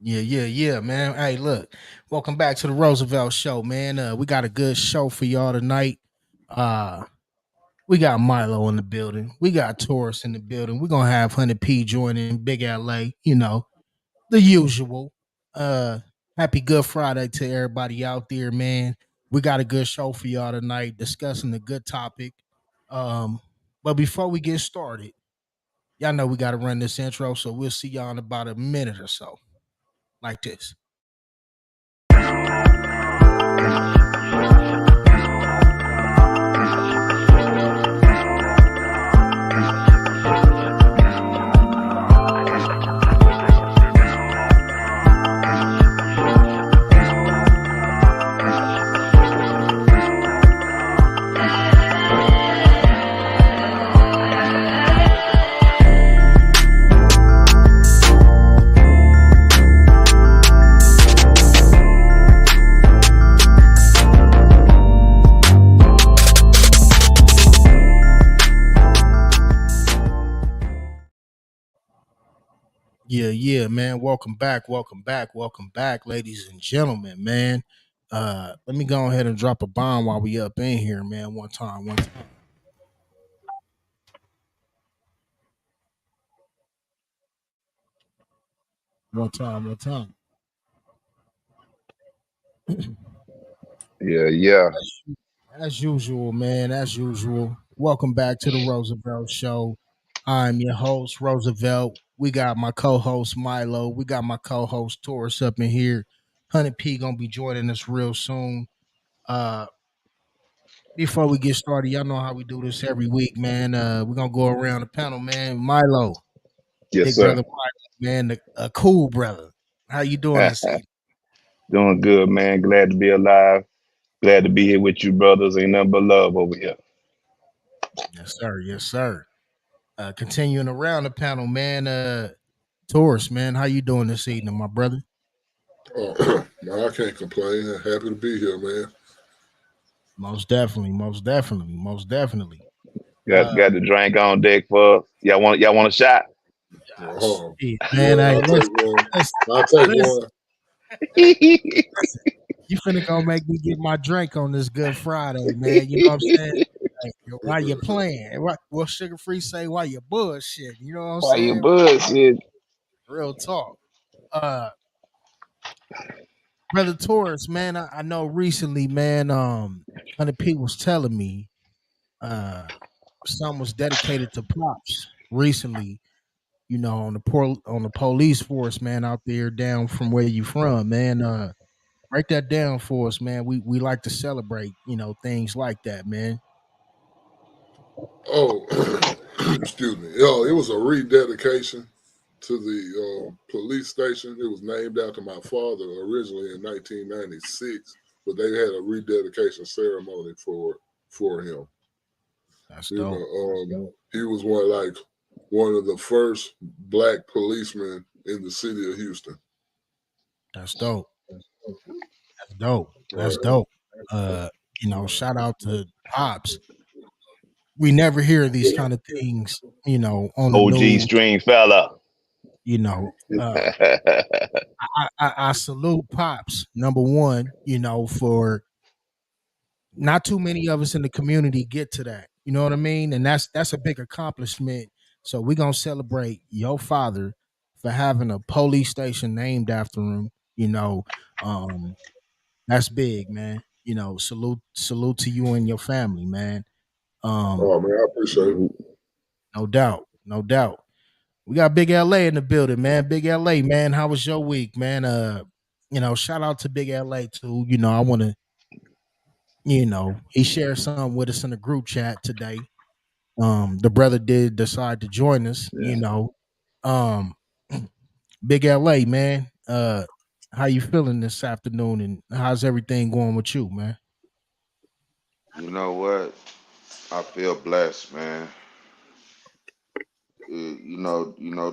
Yeah, man. Hey, look, welcome back to the Roosevelt Show, man. We got a good show for y'all tonight. Uh, we got Milo in the building. We got Taurus in the building. We're gonna have Hunted P joining Big LA. The usual. Uh, Happy Good Friday to everybody out there, man. We got a good show for y'all tonight, discussing a good topic. Um, but before we get started, y'all know we got to run this intro, so we'll see y'all in about a minute or so, like this. Yeah, man. Welcome back, ladies and gentlemen, man. Let me go ahead and drop a bomb while we up in here, man. One time. Yeah, yeah. As usual, man. As usual. Welcome back to the Roosevelt Show. I'm your host, Roosevelt. We got my co-host Milo. We got my co-host Taurus up in here. Honey P gonna be joining us real soon. Uh, Before we get started, y'all know how we do this every week, man. We're gonna go around the panel, man. Milo, Yes, big sir. brother Milo, man, a cool brother. How you doing this evening? Doing good, man. Glad to be alive. Glad to be here with you, brothers. Ain't nothing but love over here. Yes, sir. Yes, sir. Continuing around the panel, man. Taurus, man, how you doing this evening, my brother? No, I can't complain. Happy to be here, man. Most definitely. Got the drink on deck for us. Y'all want a shot? Oh, Shit, man. yeah, Hey, I'll take one. listen, I'll take listen, one. listen. You finna go make me get my drink on this Good Friday, man. You know what I'm saying? Hey, why you playing? What Sugar Free say? Why you bullshit? You know what I'm Why you saying? bullshit? Real talk. Uh, Brother Taurus, man, I know recently, man, 100 P was telling me uh some was dedicated to pops recently, on the police force, man, out there down from where you from, man. Break that down for us, man. We like to celebrate, things like that, man. Oh, excuse me. Oh, it was a rededication to the police station. It was named after my father originally in 1996, but they had a rededication ceremony for him. That's You dope. know, he was one of the first black policemen in the city of Houston. That's dope. That's dope. That's Right. dope. Shout out to pops. We never hear these kind of things, on the OG news. string fella. You know, I salute pops number one. For not too many of us in the community get to that. You know what I mean? And that's a big accomplishment. So we're gonna celebrate your father for having a police station named after him. You know, um, that's big, man. Salute to you and your family, man. Um, Oh man, I appreciate it. no doubt, no doubt. We got Big LA in the building, man. Big LA, man. How was your week, man? Shout out to Big LA too. I want to, he shared something with us in the group chat today. The brother did decide to join us, Yeah. Um, Big LA, man. How you feeling this afternoon, and how's everything going with you, man? You know what? I feel blessed, man.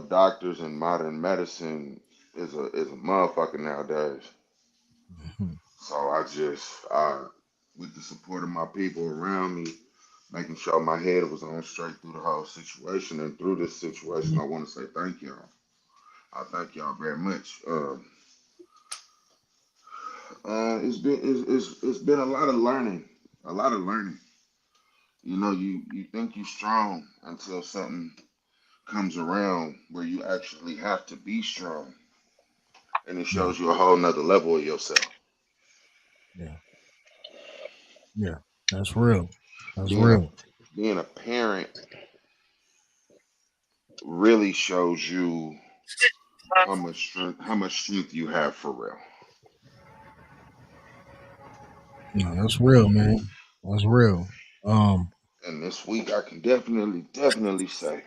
Doctors and modern medicine is a motherfucker nowadays. Mhm. So with the support of my people around me, making sure my head was on straight through the whole situation and through this situation, I want to say thank y'all. I thank y'all very much. It's been a lot of learning, a lot of learning. You know, you think you're strong until something comes around where you actually have to be strong, and it Yeah, shows you a whole nother level of yourself. yeah, yeah. That's real. That's Being a real. being a parent really shows you how much strength you have for real. No, that's real, man. That's real. Um, And this week, I can definitely say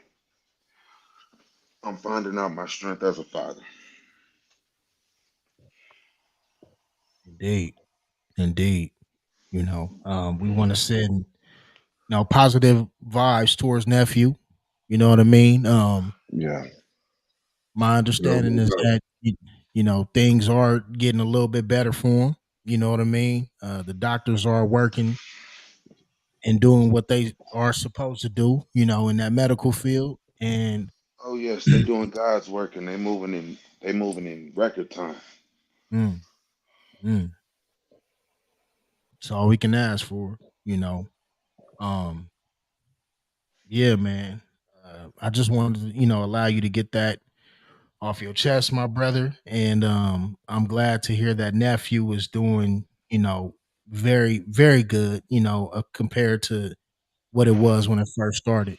I'm finding out my strength as a father. indeed, indeed. We want to send positive vibes towards nephew. You know what I mean? Yeah. My No, understanding no is doubt. that things are getting a little bit better for him. You know what I mean? The doctors are working and doing what they are supposed to do. In that medical field, and Oh yes, they doing God's work and they moving in record time. mm, mm, it's all we can ask for. You know, um, yeah, man. I just wanted to allow you to get that off your chest, my brother. And I'm glad to hear that nephew is doing, very, very good, compared to what it was when it first started.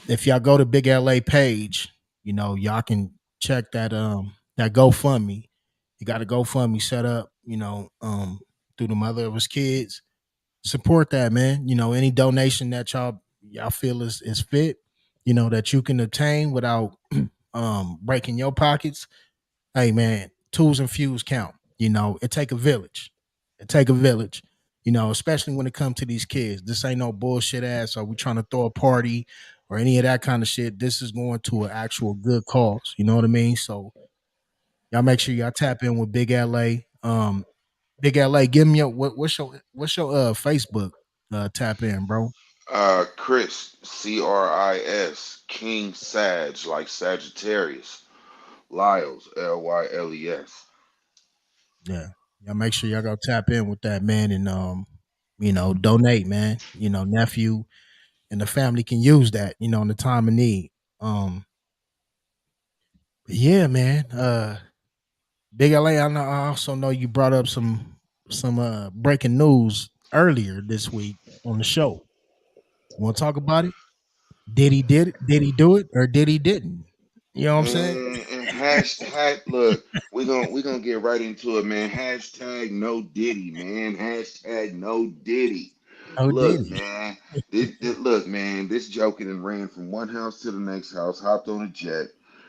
If y'all go to Big LA page, y'all can check that GoFundMe. You got a GoFundMe set up, through the mother of his kids. Support that, man. Any donation that y'all feel is fit, that you can obtain without breaking your pockets. Hey man, tools and fuse count. It take a village. It take a village. Especially when it comes to these kids. This ain't no bullshit ass. Are we trying to throw a party or any of that kind of shit? This is going to an actual good cause. You know what I mean? So y'all make sure y'all tap in with Big LA. Big LA, give me your what's your Facebook tap in, bro? Chris, Cris, King Sag, like Sagittarius, Lyles, Lyles. Yeah. Y'all make sure y'all go tap in with that man and donate, man. Nephew and the family can use that, in the time of need. But yeah, man. Big LA, I also know you brought up some breaking news earlier this week on the show. You want to talk about it? Did he do it or did he didn't? You know what I'm saying? And hashtag, look, we gonna get right into it, man. Hashtag no Diddy, man. Hashtag no Diddy. Oh, did Look, he? man. Look, man. This joker and ran from one house to the next house, hopped on a jet,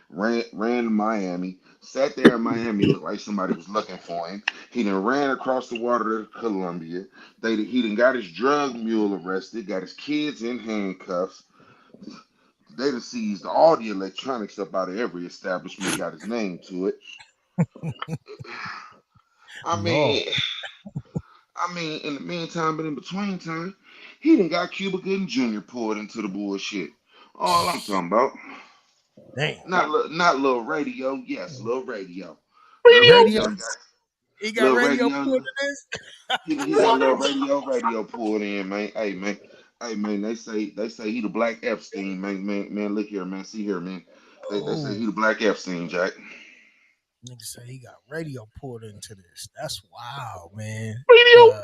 ran to Miami, sat there in Miami, looked like somebody was looking for him. He then ran across the water to Colombia. He then got his drug mule arrested, got his kids in handcuffs. They done seized all the electronics up out of every establishment, got his name to it. I Lord, mean, in the meantime, but in between time, he done got Cuba Gooding Jr. pulled into the bullshit. All I'm talking about, damn. not little radio, yes, little radio, little Radio, radio, got he got little radio radio. pulled to this. He got little radio pulled in, man. Hey man. They say he the Black Epstein, man. Look here, man. See here, man. They say Oh, he the Black Epstein, Jack. nigga say he got radio pulled into this. That's wild, man. Radio. Uh,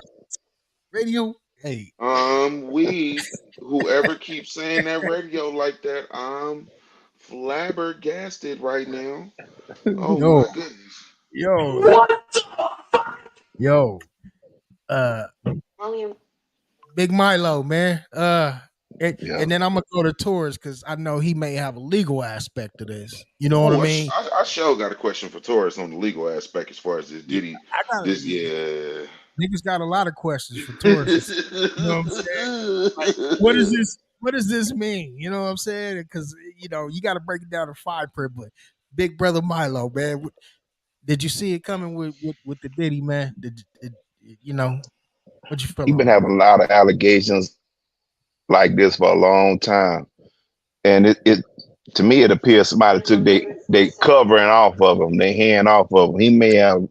radio. Hey, Whoever keeps saying that radio like that, I'm flabbergasted right now. Oh yo, my goodness. yo, yo. Uh, Big Milo, man. And Yeah. then I'm gonna go to Taurus because I know he may have a legal aspect to this. You know what I Oh, mean? I sure got a question for Taurus on the legal aspect as far as this. Yeah, Did he? I got This, yeah. niggas got a lot of questions for Taurus. You know what I'm saying? Like, what does this? What does this mean? You know what I'm saying? Because you got to break it down to fine print. But Big Brother Milo, man, did you see it coming with the Diddy, man? What you feel He been on that? having a lot of allegations like this for a long time, and it to me it appears somebody took they covering off of him, they hand off of him. He may have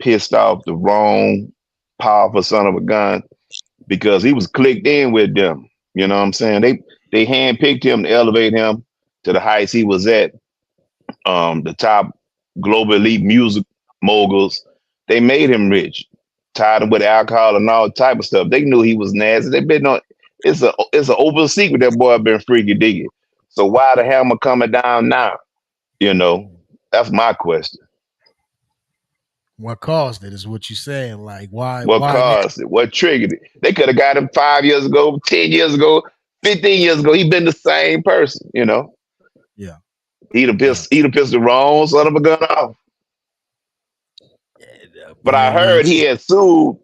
pissed off the wrong powerful son of a gun because he was clicked in with them. You know what I'm saying? They handpicked him to elevate him to the heights he was at. The top global elite music moguls. They made him rich, tied him with alcohol and all type of stuff. They knew he was nasty. They been on. It's an open secret that boy been freaky digging. So why the hammer coming down now? You know, that's my question. What caused it is what you're saying. Like why What why now? caused it? What triggered it? They could have got him 5 years ago, 10 years ago, 15 years ago. He been the same person. You know, Yeah. he'd have Yeah. pissed the wrong son of a gun off. But Yeah, I I mean, heard he had sued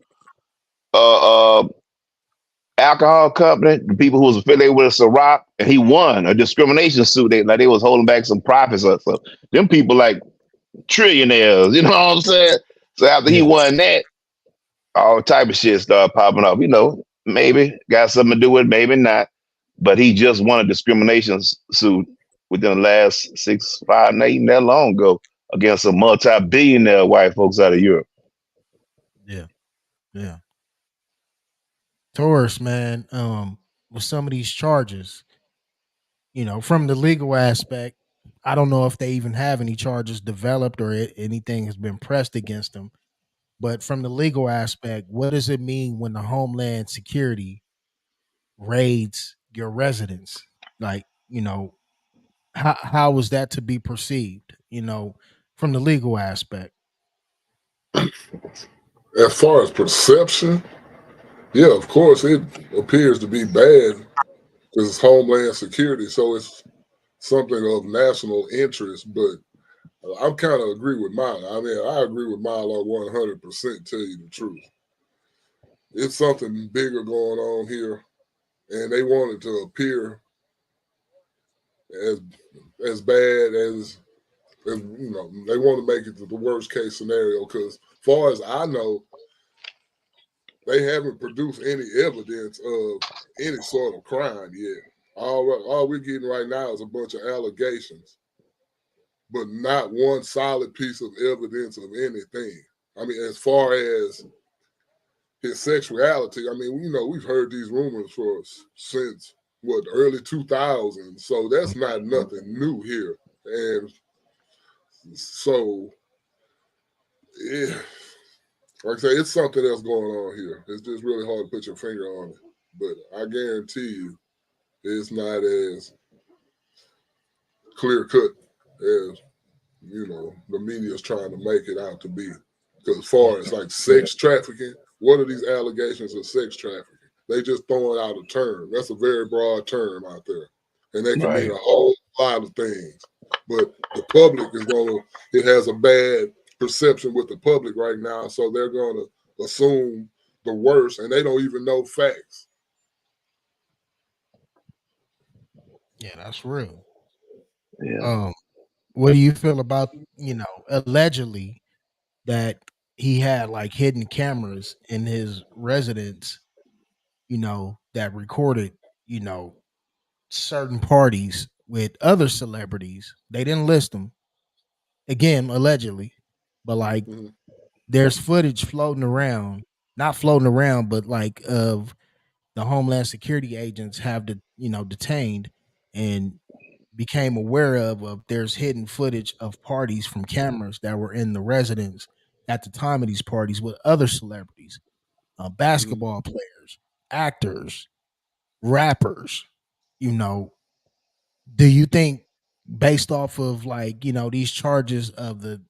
uh, uh alcohol company, the people who was affiliated with Ciroc, and he won a discrimination suit. They was holding back some profits or something. Them people like trillionaires, you know what I'm saying? So after he yeah. won that, all type of shit started popping up. You know, maybe got something to do with it, maybe not. But he just won a discrimination suit within the last 6, 5, not even that long ago against some multi-billionaire white folks out of Europe. Yeah. Yeah. Taurus, man, with some of these charges, from the legal aspect, I don't know if they even have any charges developed or anything has been pressed against them. But from the legal aspect, what does it mean when the Homeland Security raids your residence? Like, how was that to be perceived? From the legal aspect. As far as perception, yeah, of course, it appears to be bad because it's Homeland Security, so it's something of national interest. But I'm kind of agree with Milo. I mean, I agree with Milo 100%. Tell you the truth, it's something bigger going on here, and they want it to appear as as bad as they want to make it to the worst case scenario. Because, far as I know, they haven't produced any evidence of any sort of crime yet. All we're getting right now is a bunch of allegations, but not one solid piece of evidence of anything. I mean, as far as his sexuality, I mean, we've heard these rumors for since what the early 2000s, so that's not nothing new here. And so, yeah, like I say, it's something else going on here. It's just really hard to put your finger on it, but I guarantee you, it's not as clear cut as the media is trying to make it out to be. Because as Yeah. far as like sex trafficking, what are these allegations of sex trafficking? They just throwing out a term. That's a very broad term out there, and that can mean Right. a whole lot of things. But the public is gonna. It has a bad perception with the public right now, so they're gonna assume the worst, and they don't even know facts. Yeah, that's real. Yeah. Um, what do you feel about, allegedly that he had like hidden cameras in his residence, that recorded, you know, certain parties with other celebrities. They didn't list them, again, allegedly, but like Mhm. there's footage floating around, not floating around, but like of the Homeland Security agents have detained and became aware of there's hidden footage of parties from cameras that were in the residence at the time of these parties with other celebrities, Mhm. basketball players, actors, rappers. You know, do you think based off of like these charges of the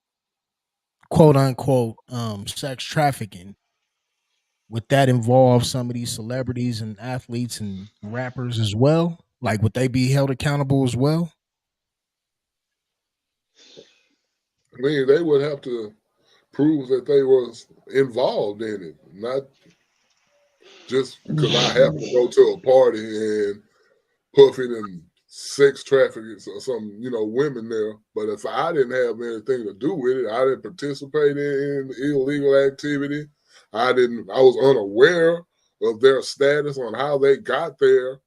quote unquote sex trafficking, would that involve some of these celebrities and athletes and rappers as well? Like, would they be held accountable as well? I mean, they would have to prove that they was involved in it, not just because I happen to go to a party and puffing and sex trafficking or some, women there. But if I didn't have anything to do with it, I didn't participate in illegal activity. I was unaware of their status on how they got there.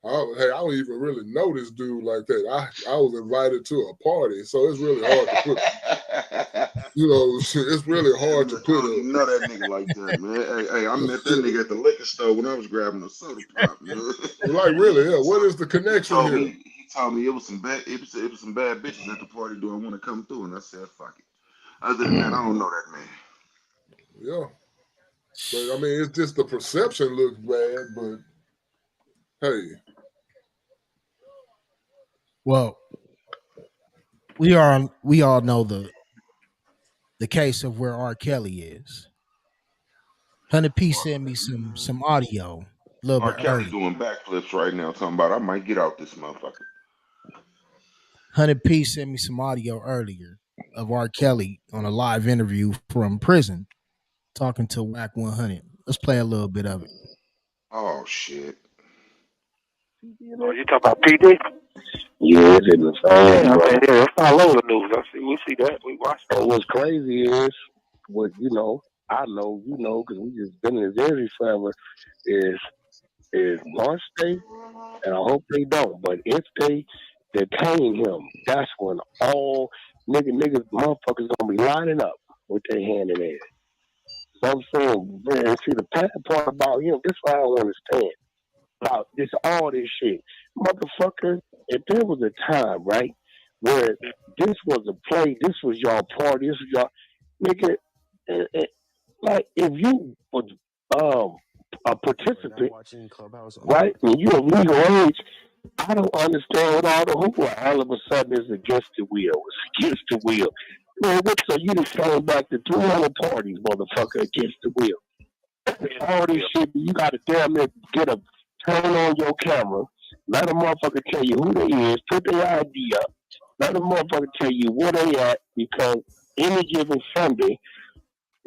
Hey, I don't even really know this dude like that. I was invited to a party, so it's really hard to put. You know, it's really hard to Man, put I don't a even know that nigga like that, man. Hey, I met that nigga at the liquor store when I was grabbing a soda pop, man. like really. Yeah, what is the connection here? He told me it was some bad bitches at the party. Do I want to come through? And I said, fuck it. Other than that, I don't know that man. Yeah, but I mean, it's just the perception looks bad. But hey, Well, we all know the case of where R. Kelly is. 100P sent me some audio a little R. bit Kelly early. doing backflips right now, talking about I might get out this motherfucker. 100P sent me some audio earlier of R. Kelly on a live interview from prison talking to Whack 100. Let's play a little bit of it. Oh shit. Oh, you talking about PD? Yeah, it's in the Yeah, same, I bro. mean, yeah, it's all over the news. We see that. We watch that. And what's crazy is what I know, because we just been in this area forever. Is once they, and I hope they don't, but if they detain him, that's when all niggas, motherfuckers gonna be lining up with their hand in there. So I'm saying, man, see the bad part about him. This is what I don't understand about all this shit, motherfucker. If there was a time, right, where this was a play, this was y'all party, this was y'all nigga, like if you was um a participant, right, and you of legal age, I don't understand what all the hoopla all of a sudden is against the wheel. It's against the wheel. Man, what so you just came back to 300 parties, motherfucker, against the wheel. All this shit, you gotta damn near get a turn on your camera, let a motherfucker tell you who they is, put their ID up, let a motherfucker tell you where they at, because any given Sunday,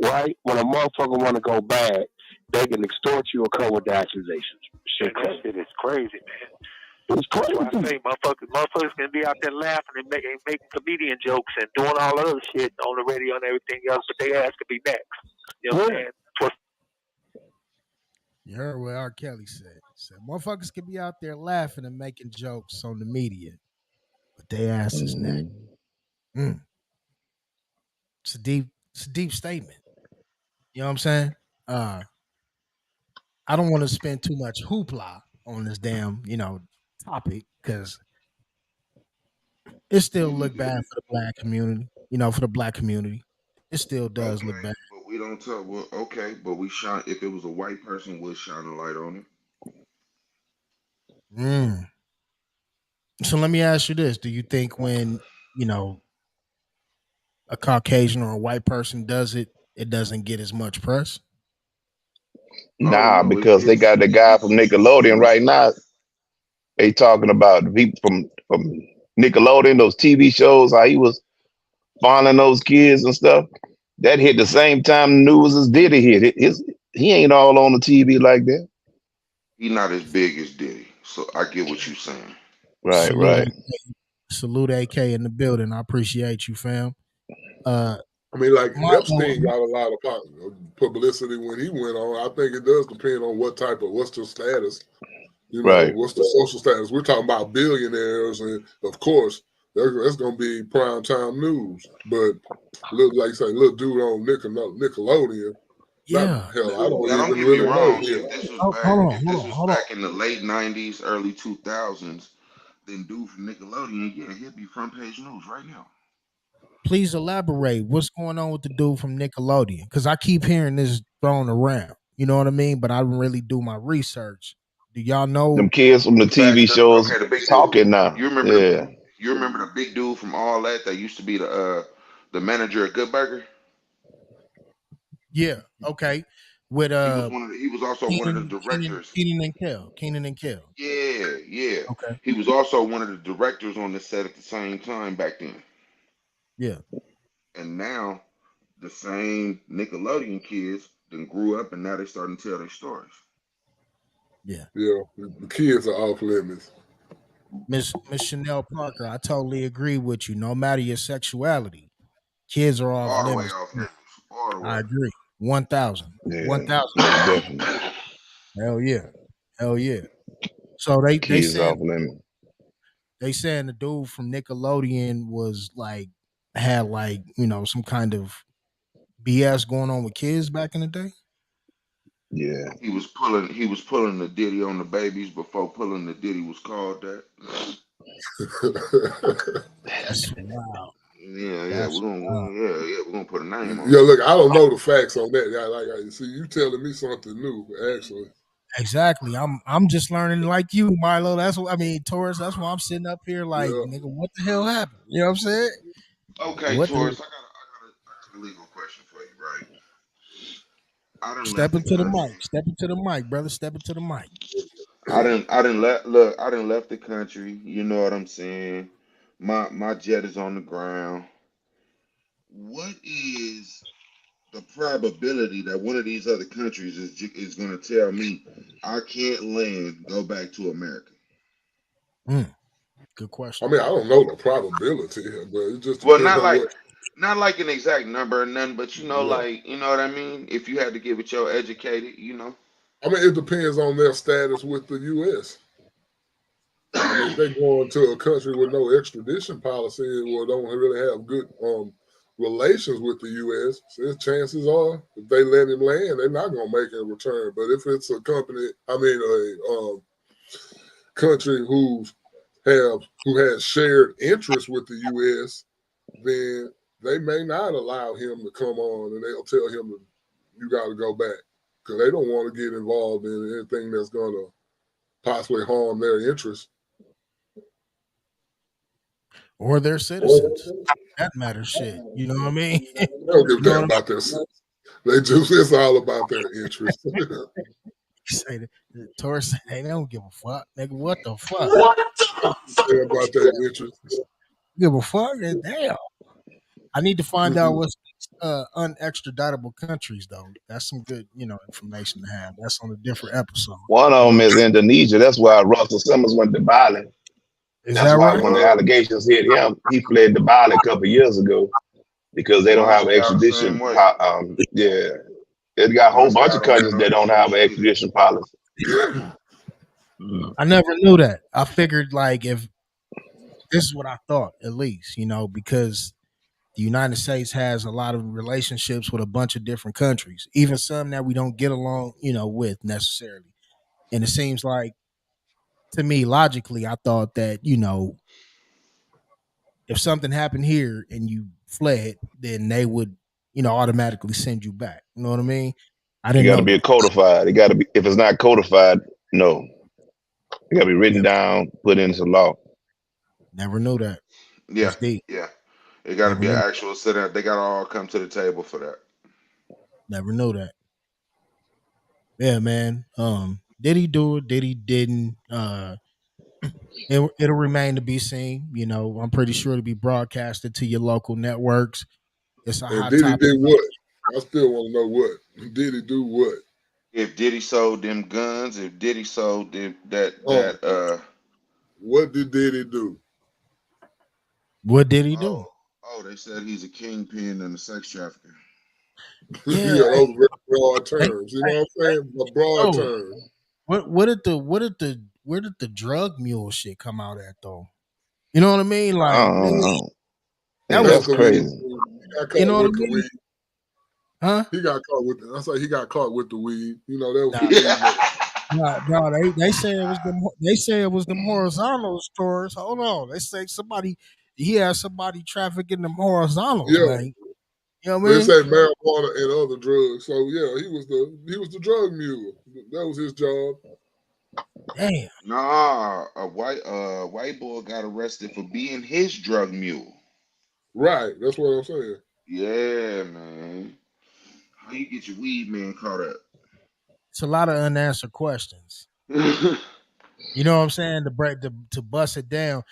right, when a motherfucker wanna go bad, they can extort you or come with the accusations. Man, that shit is crazy, man. It's That's why I crazy. say motherfuckers can be out there laughing and making comedian jokes and doing all that other shit on the radio and everything else, but they ass could be next. You know what I'm saying? You heard what R. Kelly said. He said, motherfuckers can be out there laughing and making jokes on the media, but they ass is next. Mm. It's a deep statement. You know what I'm saying? Uh, I don't want to spend too much hoopla on this damn, topic because it still look bad for the black community. For the black community, it still does look Okay, bad. but we don't talk. Well, okay, but we shine. If it was a white person, we'll shine a light on it. Mm. So let me ask you this: do you think when you know a Caucasian or a white person does it, it doesn't get as much press? Oh Nah, no, because they got the guy from Nickelodeon right now. They talking about the people from Nickelodeon, those TV shows, how he was fondling those kids and stuff. That hit the same time the news as Diddy hit. He ain't all on the TV like that. he not as big as Diddy. So I get what you saying. Right, Salute, right. AK, salute, AK in the building. I appreciate you, fam. Uh, I mean, like Milo, Epstein got a lot of publicity when he went on. I think it does depend on what's the status. Right. What's the social status? We're talking about billionaires, and of course, that's going to be prime time news. But like you say, little dude on Nickelodeon. Not yeah. hell, I don't Now don't even get me really know wrong. him. If this was Hold on. back in the late '90s, early 2000s, then dude from Nickelodeon, yeah, he'd be front page news right now. Please elaborate. What's going on with the dude from Nickelodeon? Because I keep hearing this thrown around. You know what I mean? But I didn't really do my research. Do y'all Them know? kids from the TV shows Okay, the big dude. talking now. Yeah. You remember the big dude from all that that used to be the manager at Good Burger? Yeah. Okay. With He was also one of the Keenan, Keenan, directors. Keenan and Kel. Keenan and Kel. Yeah, yeah. Okay. He was also one of the directors on the set at the same time back then. Yeah. And now the same Nickelodeon kids then grew up and now they starting to tell their stories. Yeah. Yeah, the kids are off limits. Miss Chanel Parker, I totally agree with you. No matter your sexuality, kids are off All the way limits. off limits. All the I way. agree. 1,000. Yeah. 1,000. Yeah, definitely. Hell yeah. Hell yeah. So they Kids saying off limit. they saying the dude from Nickelodeon was like had like some kind of BS going on with kids back in the day. Yeah. He was pulling the ditty on the babies before pulling the ditty was called that. That's wow. Yeah, yeah, That's wow. we're gonna put a name on Yeah, it. look, I don't know the facts on that. I see you telling me something new, actually. Exactly. I'm just learning like you, Milo. That's what I mean, Taurus. That's why I'm sitting up here like, Yeah. nigga, what the hell happened? You know what I'm saying? Okay, What the Taurus, I got a legal question for you, right? I done Step left the into the country. mic. Step into the mic, brother. Step into the mic. I done left the country. You know what I'm saying? My jet is on the ground. What is the probability that one of these other countries is going to tell me I can't land, go back to America? Mm, good I question. mean, I don't know the probability, but it just Well, depends on what. not like an exact number or nothing, but Yeah. you know what I mean. If you had to give it your educated. I mean, it depends on their status with the U.S. I mean, if they go into a country with no extradition policy or don't really have good relations with the U.S., so chances are if they let him land, they're not going to make a return. But if it's a company, I mean, a country who has shared interests with the U.S., then they may not allow him to come on, and they'll tell him to, you got to go back because they don't want to get involved in anything that's going to possibly harm their interests. Or their citizens. That matters shit. You know what I mean? They don't give You a know what damn I mean? about their. They just it's all about their interests. You say the Taurus say they don't give a fuck. Nigga, what the fuck? They about their interests. Give a fuck? Damn. I need to find out what's unextraditable countries though. That's some good, information to have. That's on a different episode. One You of them know, is Indonesia. That's why Russell Simmons went to Bali. is That's that why right? when the Uh, allegations hit him, he fled to Bali a couple of years ago because they don't My have scout the same extradition. way. Yeah, it got a My whole bunch of scout don't have countries no that don't have an extradition either. extradition policy. I never knew that. I figured like if this is what I thought, at least, because the United States has a lot of relationships with a bunch of different countries, even some that we don't get along, with necessarily. And it seems like to me, logically, I thought that, if something happened here and you fled, then they would, automatically send you back. You know what I mean? I You didn't got to know be that. codified. It got to be. If it's not codified, no, it got to be written Never, down, put into law. never knew that. Yeah, That's deep. yeah. It got to Never be an knew. actual sit down. They got to all come to the table for that. Never knew that. Yeah, man. Did he do it? Did he didn't? It'll remain to be seen. I'm pretty sure to be broadcasted to your local networks. It's a and hot Diddy topic. did what? I still want to know what. Diddy do what? If Diddy sold them guns, if Diddy sold them Oh, what did Diddy do? What did he do? oh they said he's a kingpin and a sex trafficker. Yeah, Yeah, those are very broad hey, terms. You know what I'm saying? A broad yo, term. where did the drug mule shit come out at though? You know what I mean? I Like, don't nigga, know. that Yeah, was that's That's a weed. crazy. He got you caught know what I with the mean? weed. Huh? He got caught with. I say he got caught with the weed. You know that was the Nah, weed that. no, they say it was them. They say it was them horizontal stores. Hold on, they say he had somebody trafficking them horizontals, Yeah, man. You know what I they mean? say marijuana and other drugs. So yeah, he was the drug mule. That was his job. Damn. Nah, a white boy got arrested for being his drug mule. Right. That's what I'm saying. Yeah, man. How you get your weed man caught up? It's a lot of unanswered questions. You know what I'm saying? To bust it down,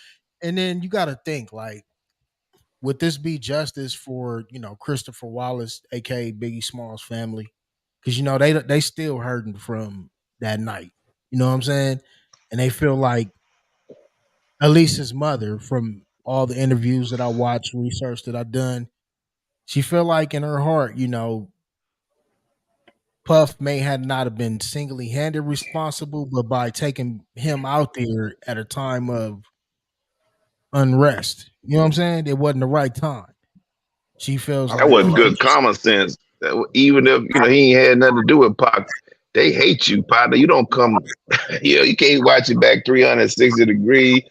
and then you got to think like, would this be justice for Christopher Wallace, aka Biggie Smalls family? Because they still hurting from that night. You know what I'm saying? And they feel like at least his mother, from all the interviews that I watched, research that I done, she feel like in her heart, Puff may have not have been singly handed responsible, but by taking him out there at a time of unrest, you know what I'm saying? It wasn't the right time. She feels I That like wasn't feel he like good common sense. Even if he ain't had nothing to do with Pac, they hate you, partner. You don't come. You can't watch it back 360 degrees.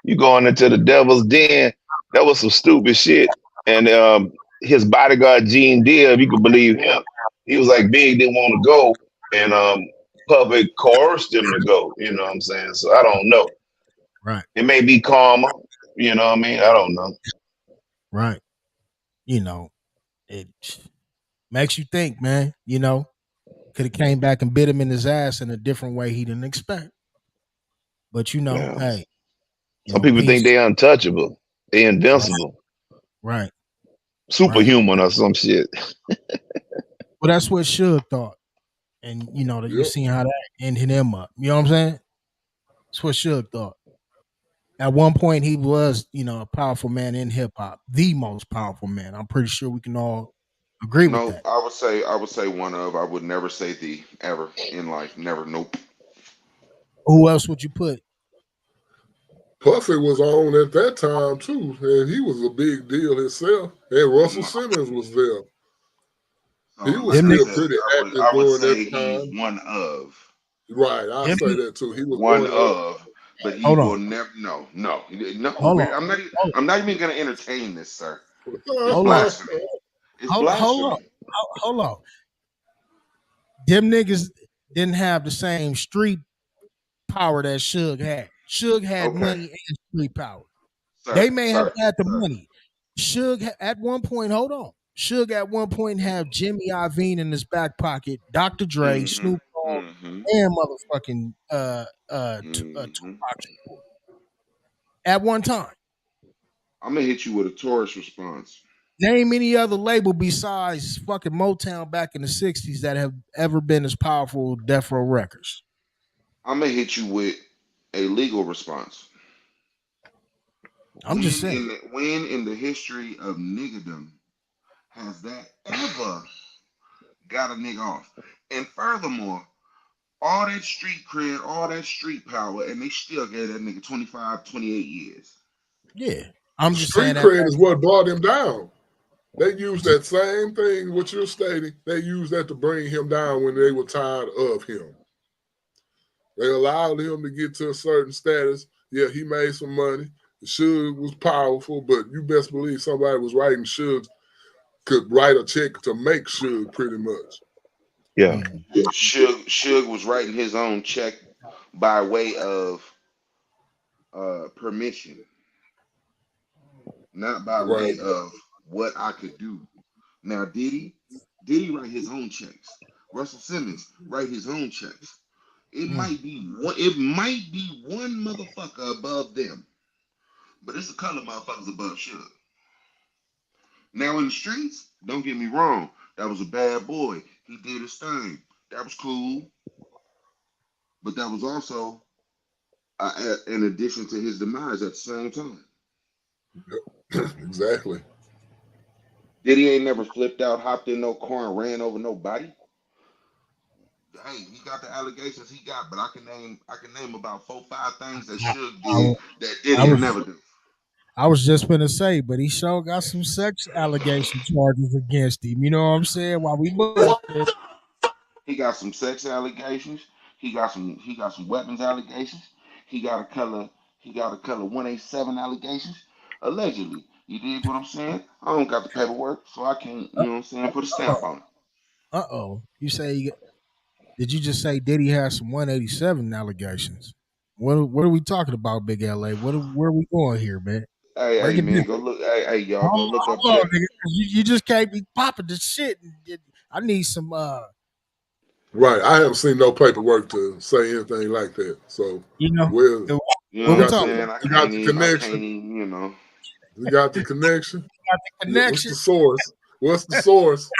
You going into the devil's den. That was some stupid shit. And his bodyguard Gene Deal, if you could believe him, he was like Big didn't want to go, and Public coerced him to go. You know what I'm saying? So I don't know. right, It may be karma. You know what I mean? I don't know. right. You know, it makes you think, man. Could have came back and bit him in his ass in a different way he didn't expect. But Yeah. hey, Some people think peace. they untouchable. They Right, invincible. right, right. Superhuman or some shit. Well, that's what Suge thought, and that you Yep. seen how that ended him up. You know what I'm saying? That's what Suge thought. At one point, he was, a powerful man in hip hop, the most powerful man. I'm pretty sure we can all agree with no. that. I would say one of. I would never say the ever in life. Never. Nope. Who else would you put? Puffy was on at that time too, and he was a big deal himself. And Russell No. Simmons was there. So He was like Them I still said, niggas, pretty I would active I would during that say he's time. one of. Right, I them, say that too. He was One one of. of, but he hold on, will never. No, no, no. hold on, hold I'm not even going to entertain this, sir. It's hold on, blasphemy. It's hold on, blasphemy. hold on. Them niggas didn't have the same street power that Suge had. Suge had Okay, money and street power. They sir, may have sir. had the money. At one point, hold on. Suge at one point had Jimmy Iovine in his back pocket, Dr. Dre, Mm-hmm. Snoop Dogg, Mm-hmm. and motherfucking Mm-hmm. Tupac Shakur at one time. I'm gonna hit you with a Taurus response. Name any other label besides fucking Motown back in the '60s that have ever been as powerful as Death Row Records. I'm gonna hit you with a legal response. I'm just saying. When in the history of niggerdom has that ever got a nigga off? And furthermore, all that street cred, all that street power, and they still gave that nigga 25, 28 years. Yeah. I'm just saying Street that. cred is what brought him down. They used that same thing, what you're stating. They used that to bring him down when they were tired of him. They allowed him to get to a certain status. Yeah, he made some money. Suge was powerful, but you best believe somebody was writing Suge could write a check to make Suge pretty much. Yeah. Mm, Suge was writing his own check by way of permission, not by Right. way of what I could do. Now, did he write his own checks? Russell Simmons write his own checks. It mm. might be one. It might be one motherfucker above them, but it's a color motherfuckers above Suge. Now in the streets, don't get me wrong, that was a bad boy. He did his thing. That was cool, but that was also in addition to his demise at the same time. Exactly. Diddy ain't never flipped out, hopped in no car, and ran over nobody. Hey, he got the allegations he got, but I can name about 4, 5 things that I, Suge I, did that I Diddy will was never do. I was just gonna say, but he sure got some sex allegation charges against him. You know what I'm saying? While we bullshit. He got some sex allegations. He got some weapons allegations. He got a color he got a color 187 allegations. Allegedly. You dig what I'm saying? I don't got the paperwork, so I can't, you know what I'm saying, put a stamp on it. Uh-oh. You say did you just say Diddy has some 187 allegations? What are we talking about, Big LA? Where are we going here, man? Hey, Break hey it down. man, go look. Hey, y'all, go look up Hold on, Jack. nigga. You just can't be popping the shit. I need some Right. I haven't seen no paperwork to say anything like that. So you know we're the- You know we what what we I'm got talking the saying? about. we got the I can't connection. even, We got the connection. Got the Yeah, what's connection. the source? What's the source?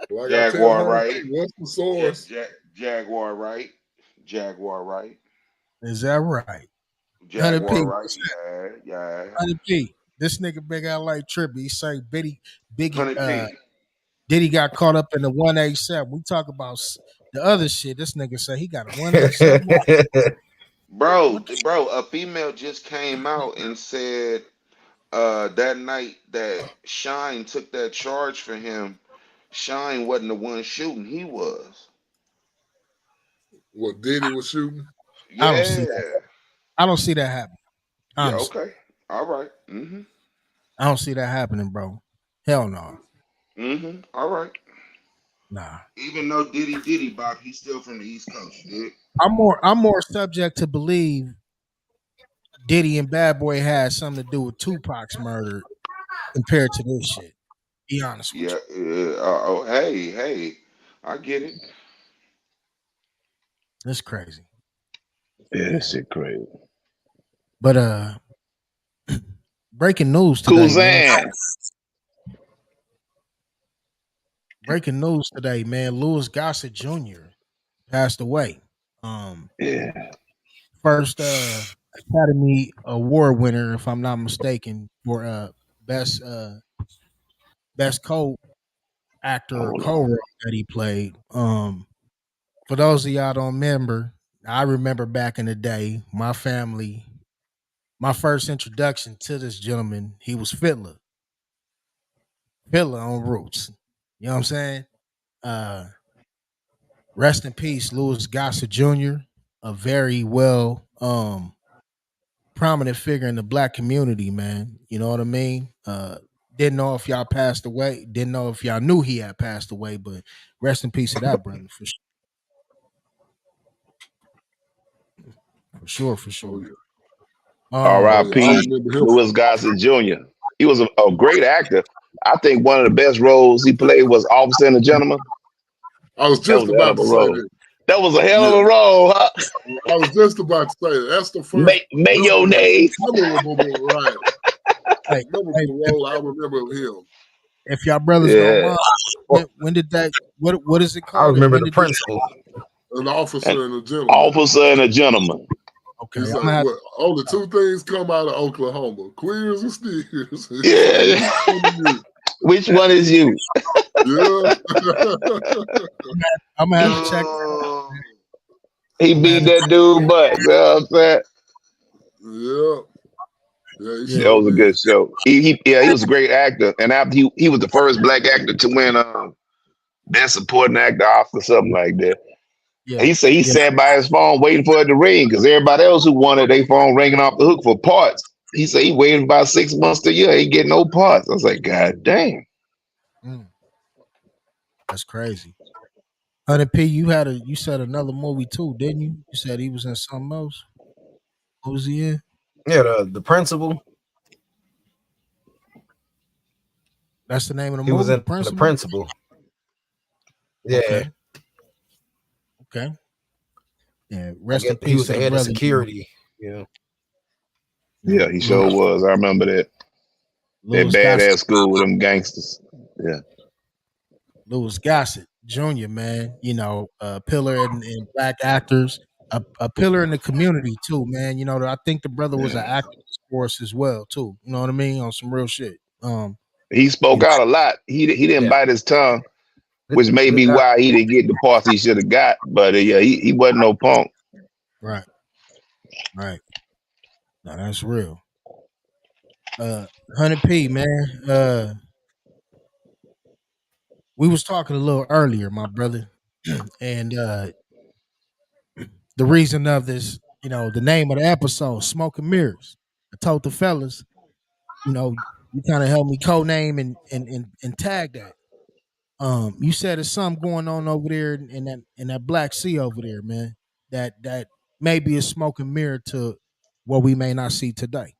Like I tell Jaguar her, right. hey, what's the source? Jaguar right. Jaguar right. Is that right? 100 P. Jaguar right. Yeah, yeah. 100 P. This nigga Big LA trippy. He say Biggie 100p. Diddy got caught up in the 187. We talk about the other shit. This nigga say he got a 187. Bro, What the bro, a female just came out and said That night that Shine took that charge for him, Shine wasn't the one shooting. He was. What Diddy was shooting? I don't see that. Yeah. I don't see that happening. Yeah. Honestly, Okay. All right. Mm-hmm. I don't see that happening, bro. Hell no. Mm-hmm. All right. Nah. Even though Diddy Bop, he's still from the East Coast. You dig? I'm more subject to believe Diddy and Bad Boy had something to do with Tupac's murder compared to this shit. Be honest with Yeah. Oh, hey, hey. I get it. you. It's crazy. Yeah, that shit crazy. But breaking news today, man. Kuzan. Breaking news today, man. Louis Gossett Jr. passed away. Um, Yeah. first Academy Award winner, if I'm not mistaken, for best best co actor or Hold co on. role that he played. For those of y'all don't remember, I remember back in the day, my family, my first introduction to this gentleman, he was Fiddler on Roots. You know what I'm saying? Uh, rest in peace, Louis Gossett Jr., a very well prominent figure in the black community, man. You know what I mean? Didn't know if y'all passed away. Didn't know if y'all knew he had passed away, but rest in peace to that brother for sure, for Oh sure. yeah, oh yeah, I R.I.P. remember him. Louis Gossett Jr. He was a great actor. I think one of the best roles he played was Officer and a Gentleman. I was That just was a hell about of to a say role. that. That was a hell of Yeah, a role, huh? I was just about to say that. That's the first Mayonnaise. memorable, right? Hey, hey, Memorable if, role I remember of him. if y'all brothers don't Yeah. mind, Well, when did that? What is it I called? And remember when the did this? principal. An An officer and a gentleman. officer and a gentleman. Okay, He's I'm like, gonna have what? Only two things come out of Oklahoma: queers and steers. He's like, Yeah. which one are you? Which one is you? Yeah. I'm gonna have to check. Oh. He I'm gonna have beat to that check. dude butt. You know what I'm saying? Yeah. Yeah, he Yeah, That sure was a did. good show. Yeah, he was a great actor. And after he was the first black actor to win best supporting actor Oscar, something like that. And yeah, he said he yeah. sat by his phone waiting for it to ring because everybody else who wanted their phone ringing off the hook for parts. He said he waited about 6 months to a year, ain't getting no parts. I was like, God damn. Mm, that's crazy. 100P, you said another movie too, didn't you? You said he was in something else. What was he in? Yeah, the principal. That's the name of the He was movie, The in the Principal. principal. Yeah, Okay, okay. Yeah, I rest guess in he peace was to the the head of brother. security. Yeah, Yeah, he sure Louis, was. I remember that. That Louis Gossett, badass school with them gangsters. Yeah. Louis Gossett Jr. Man, a pillar in black actors, a pillar in the community too, man. I think the brother was an Yeah. activist for us as well too. You know what I mean? On some real shit. He You spoke know, out a lot. He didn't yeah. bite his tongue, Good, which may good be guy. why he didn't get the parts he should have got. But yeah, he wasn't no punk. right, right. No, that's real. 100P, man. We was talking a little earlier, my brother, and the reason of this, the name of the episode, Smoke and Mirrors. I told the fellas, you kind of helped me code-name and tag that. You said there's something going on over there in that Black Sea over there, man. That may be a smoke and mirror to what we may not see today.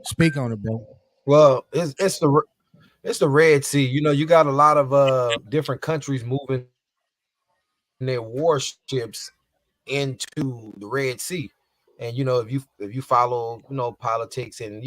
Speak on it, bro. Well, it's the Red Sea. You know, you got a lot of different countries moving their warships into the Red Sea. And if you follow, politics and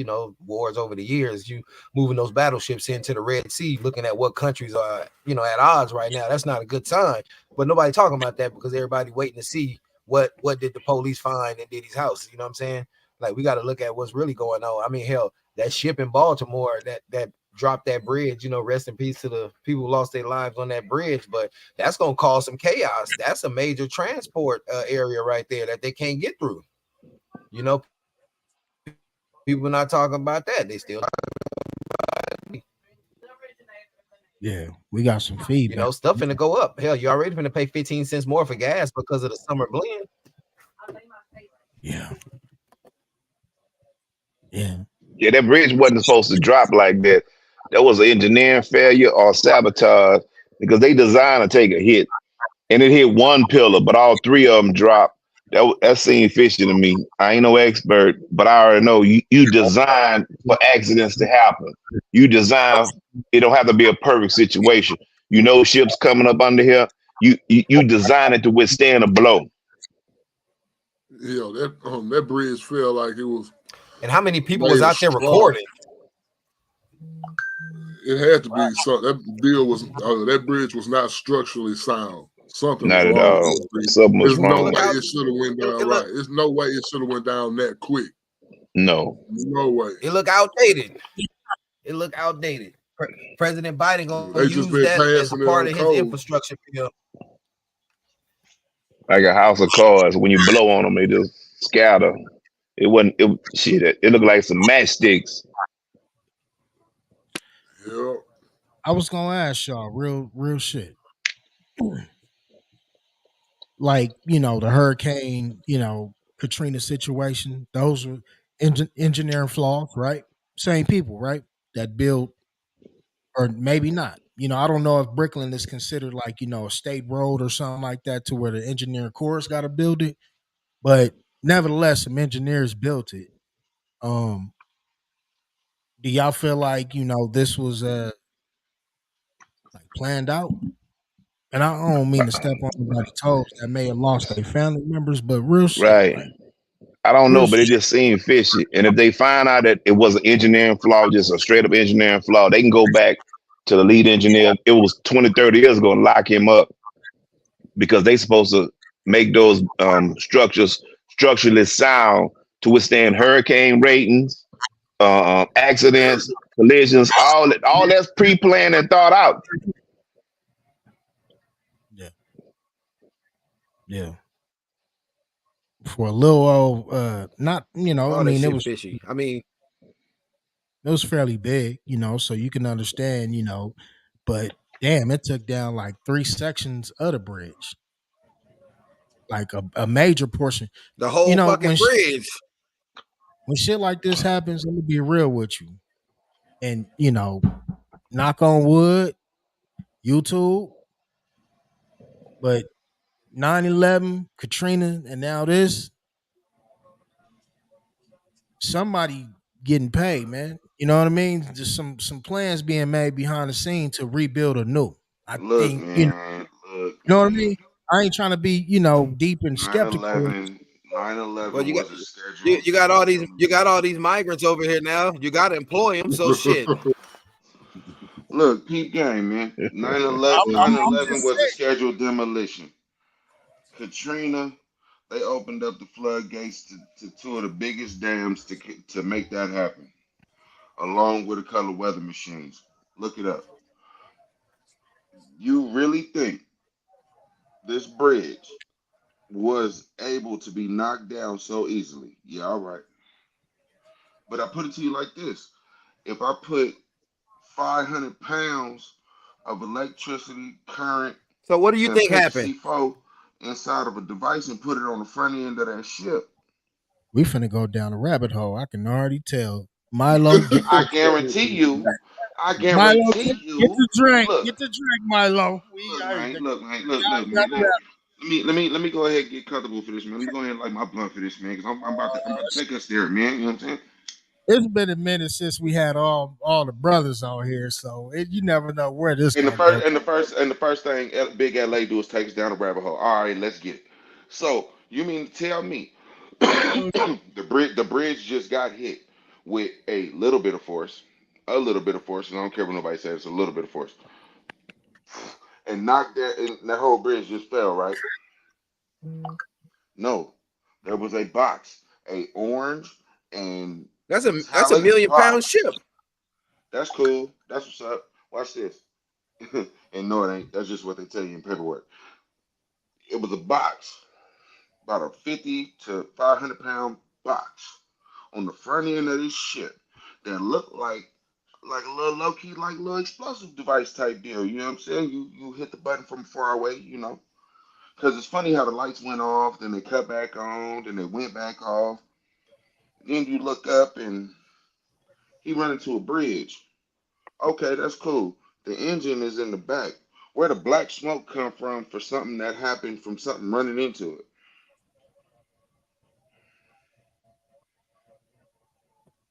wars over the years, you moving those battleships into the Red Sea, looking at what countries are at odds right now. That's not a good sign. But nobody talking about that because everybody waiting to see what did the police find in Diddy's house. You know what I'm saying? Like we got to look at what's really going on. I mean, hell, that ship in Baltimore that dropped that bridge. Rest in peace to the people who lost their lives on that bridge. But that's gonna cause some chaos. That's a major transport area right there that they can't get through. People People not talking about that. They still, Yeah, we got some feedback. stuff finna go up. Hell, you already finna pay 15 cents more for gas because of the summer blend. Yeah, yeah, Yeah, that bridge wasn't supposed to drop like that. That was an engineering failure or sabotage because they designed to take a hit and it hit one pillar, but all three of them dropped. That seemed fishy to me. I ain't no expert, but I already know you design for accidents to happen. You design it don't have to be a perfect situation. You know ships coming up under here. You design it to withstand a blow. That bridge felt like it was And how many people was made of out there straw. recording? It had to be something. That bridge was not structurally sound. Something was Not at wrong all. with it. Something was There's It no wrong. look way out. it should have went down It look. right. There's no way it should have went down that quick. No. No way. It look outdated. It look outdated. President Biden gonna They just use been that as a passing it part on of his code. infrastructure bill. Like a house of cards. When you blow on them, they just scatter. It wasn't. It looked like some matchsticks. Yeah. I was gonna ask y'all real shit. Like the hurricane, Katrina situation. Those are engineering flaws, right? Same people, right? That build, or maybe not. I don't know if Brickland is considered like a state road or something like that, to where the engineering corps got to build it. But nevertheless, some engineers built it. Um, do y'all feel like this was like planned out? And I don't mean to step on anybody's toes that may have lost their family members, but real shit, Right. like I don't real know, but it shit. just seemed fishy. And if they find out that it was an engineering flaw, just a straight up engineering flaw, they can go back to the lead engineer. It was 20, 30 years ago and lock him up because they supposed to make those structures structurally sound to withstand hurricane ratings, accidents, collisions, all that's pre-planned and thought out. Yeah, yeah. For a little old, not I All that mean shit fishy. I mean, it was fairly big, so you can understand, but damn, it took down like three sections of the bridge, like a major portion. the whole When fucking bridge. when shit like this happens, let me be real with you, and knock on wood, YouTube, but 9/11, Katrina, and now this, somebody getting paid, man. You know what I mean? Just some plans being made behind the scene to rebuild anew. I Look, think man. Look, you know what I man. mean. I ain't trying to be deep and Nine skeptical. eleven, nine Well, eleven you got was a scheduled you got all these demolition. migrants over here now. You got to employ them. So shit. Look, peep game, man. 9/11, I'm 9/11 just was a saying. scheduled demolition. Katrina, they opened up the floodgates to two of the biggest dams to make that happen, along with a couple of weather machines. Look it up. You really think this bridge was able to be knocked down so easily? Yeah, all right. But I put it to you like this: if I put 500 pounds of electricity, current, So what do you and think put the happened? C4 inside of a device and put it on the front end of that ship, We finna go down a rabbit hole. I can already tell. Milo, get I guarantee you, I Milo, guarantee get you, the drink. look, Get the drink, Milo. We look, I, man, look, man, look, got man, look. Let me go ahead and get comfortable for this, man. Let me go ahead and light my blunt for this, man, because I'm about to take us there, man. You know what I'm saying? it's been a minute since we had all the brothers on here, so you never know where this And the gonna go. first thing Big LA do is take us down a rabbit hole. All right, let's get it. So you mean to tell me the bridge just got hit with a little bit of force, and I don't care what nobody says, it's a little bit of force, and knocked that whole bridge just fell, right? No, there was a box, a orange and That's a metallic £1,000,000 box. ship. That's cool. That's what's up. Watch this. And no, it ain't. That's just what they tell you in paperwork. It was a box, about a 50 to 500 pound box on the front end of this ship that looked like a little low key, like a little explosive device type deal. You know what I'm saying? You hit the button from far away. You know, because it's funny how the lights went off, then they cut back on, then they went back off. Then you look up and he run into a bridge. Okay, that's cool. The engine is in the back. Where the black smoke come from for something that happened from something running into it?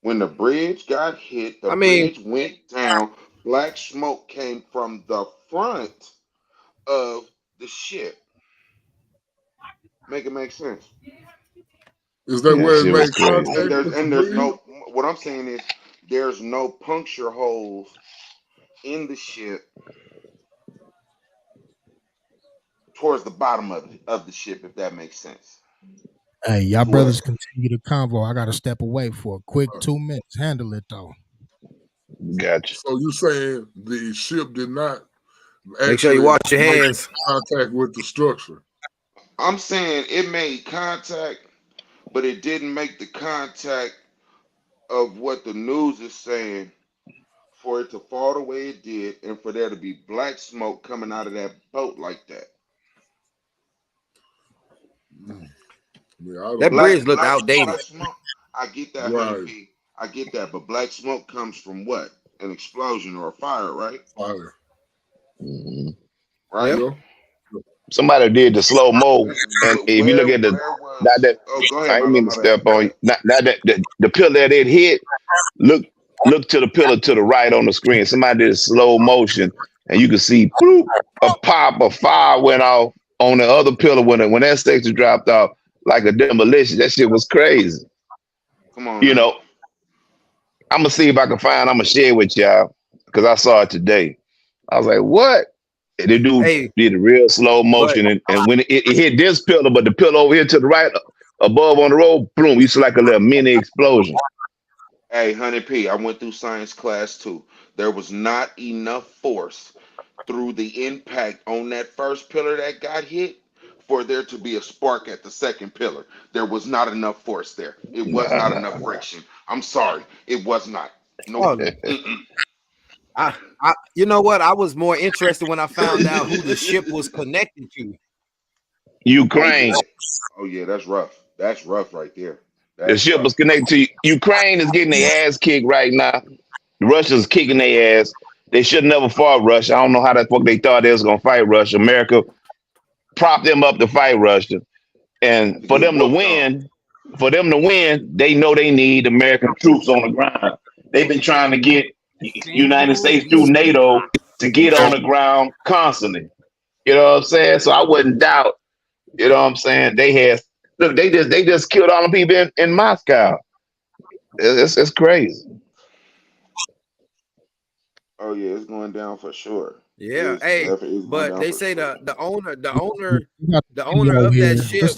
When the bridge got hit, the I mean, bridge went down. Black smoke came from the front of the ship. Make it make sense. Is that That where it shit was made crazy. And contact there's with the and there's bridge? no what I'm saying is there's no puncture holes in the ship towards the bottom of the ship, if that makes sense. Hey, y'all To where brothers continue the convo. I gotta step away for a quick 2 minutes. Handle it though. Gotcha. So you saying the ship did not make sure you actually wash your make hands. contact with the structure? I'm saying it made contact, but it didn't make the contact of what the news is saying for it to fall the way it did and for there to be black smoke coming out of that boat like that. Mm. Yeah, I don't That know. bridge looked outdated. Black smoke. I get that, honey Right. P. I get that, but black smoke comes from what? An explosion or a fire, right? Fire. hmm Right. Yep. Yeah. Somebody did the slow mo, and if you look at the Where not was? that Oh, go ahead, I didn't Milo. mean to My bad. step Go on you. ahead. Not that the pillar that it hit. Look look to the pillar to the right on the screen. Somebody did a slow motion, and you can see bloop, a pop, a fire went off on the other pillar when that section dropped off like a demolition. That shit was crazy. Come on You now. know, I'm gonna see if I can find. I'm gonna share with y'all because I saw it today. I was like, what? And the dude Hey, did a real slow but motion, and when it hit this pillar, but the pillar over here to the right, above on the road, boom, you see like a little mini explosion. Hey, honey P. I went through science class too. There was not enough force through the impact on that first pillar that got hit for there to be a spark at the second pillar. There was not enough force there. It was not enough Nah. friction. I'm sorry. It was not. Nope. oh, you know what? I was more interested when I found out who the ship was Mm-mm. connected to. Oh Ukraine. yeah. Oh yeah, that's rough. That's rough right there. The That's ship was rough. connected to Ukraine is getting their ass kicked right now. The Russians kicking their ass. They should never fought Russia. I don't know how the fuck they thought they was gonna fight Russia. America propped them up to fight Russia. And To get whooped on. for them to win, they know they need American troops on the ground. They've been trying to get United States through NATO to get on the ground constantly. You know what I'm saying? So I wouldn't doubt, you know what I'm saying? They had look, they just killed all the people in Moscow. It's crazy. Oh yeah, it's going down for sure. Yeah. It's Hey, definitely it's going but down they for say sure. We got the the owner video of that here. ship,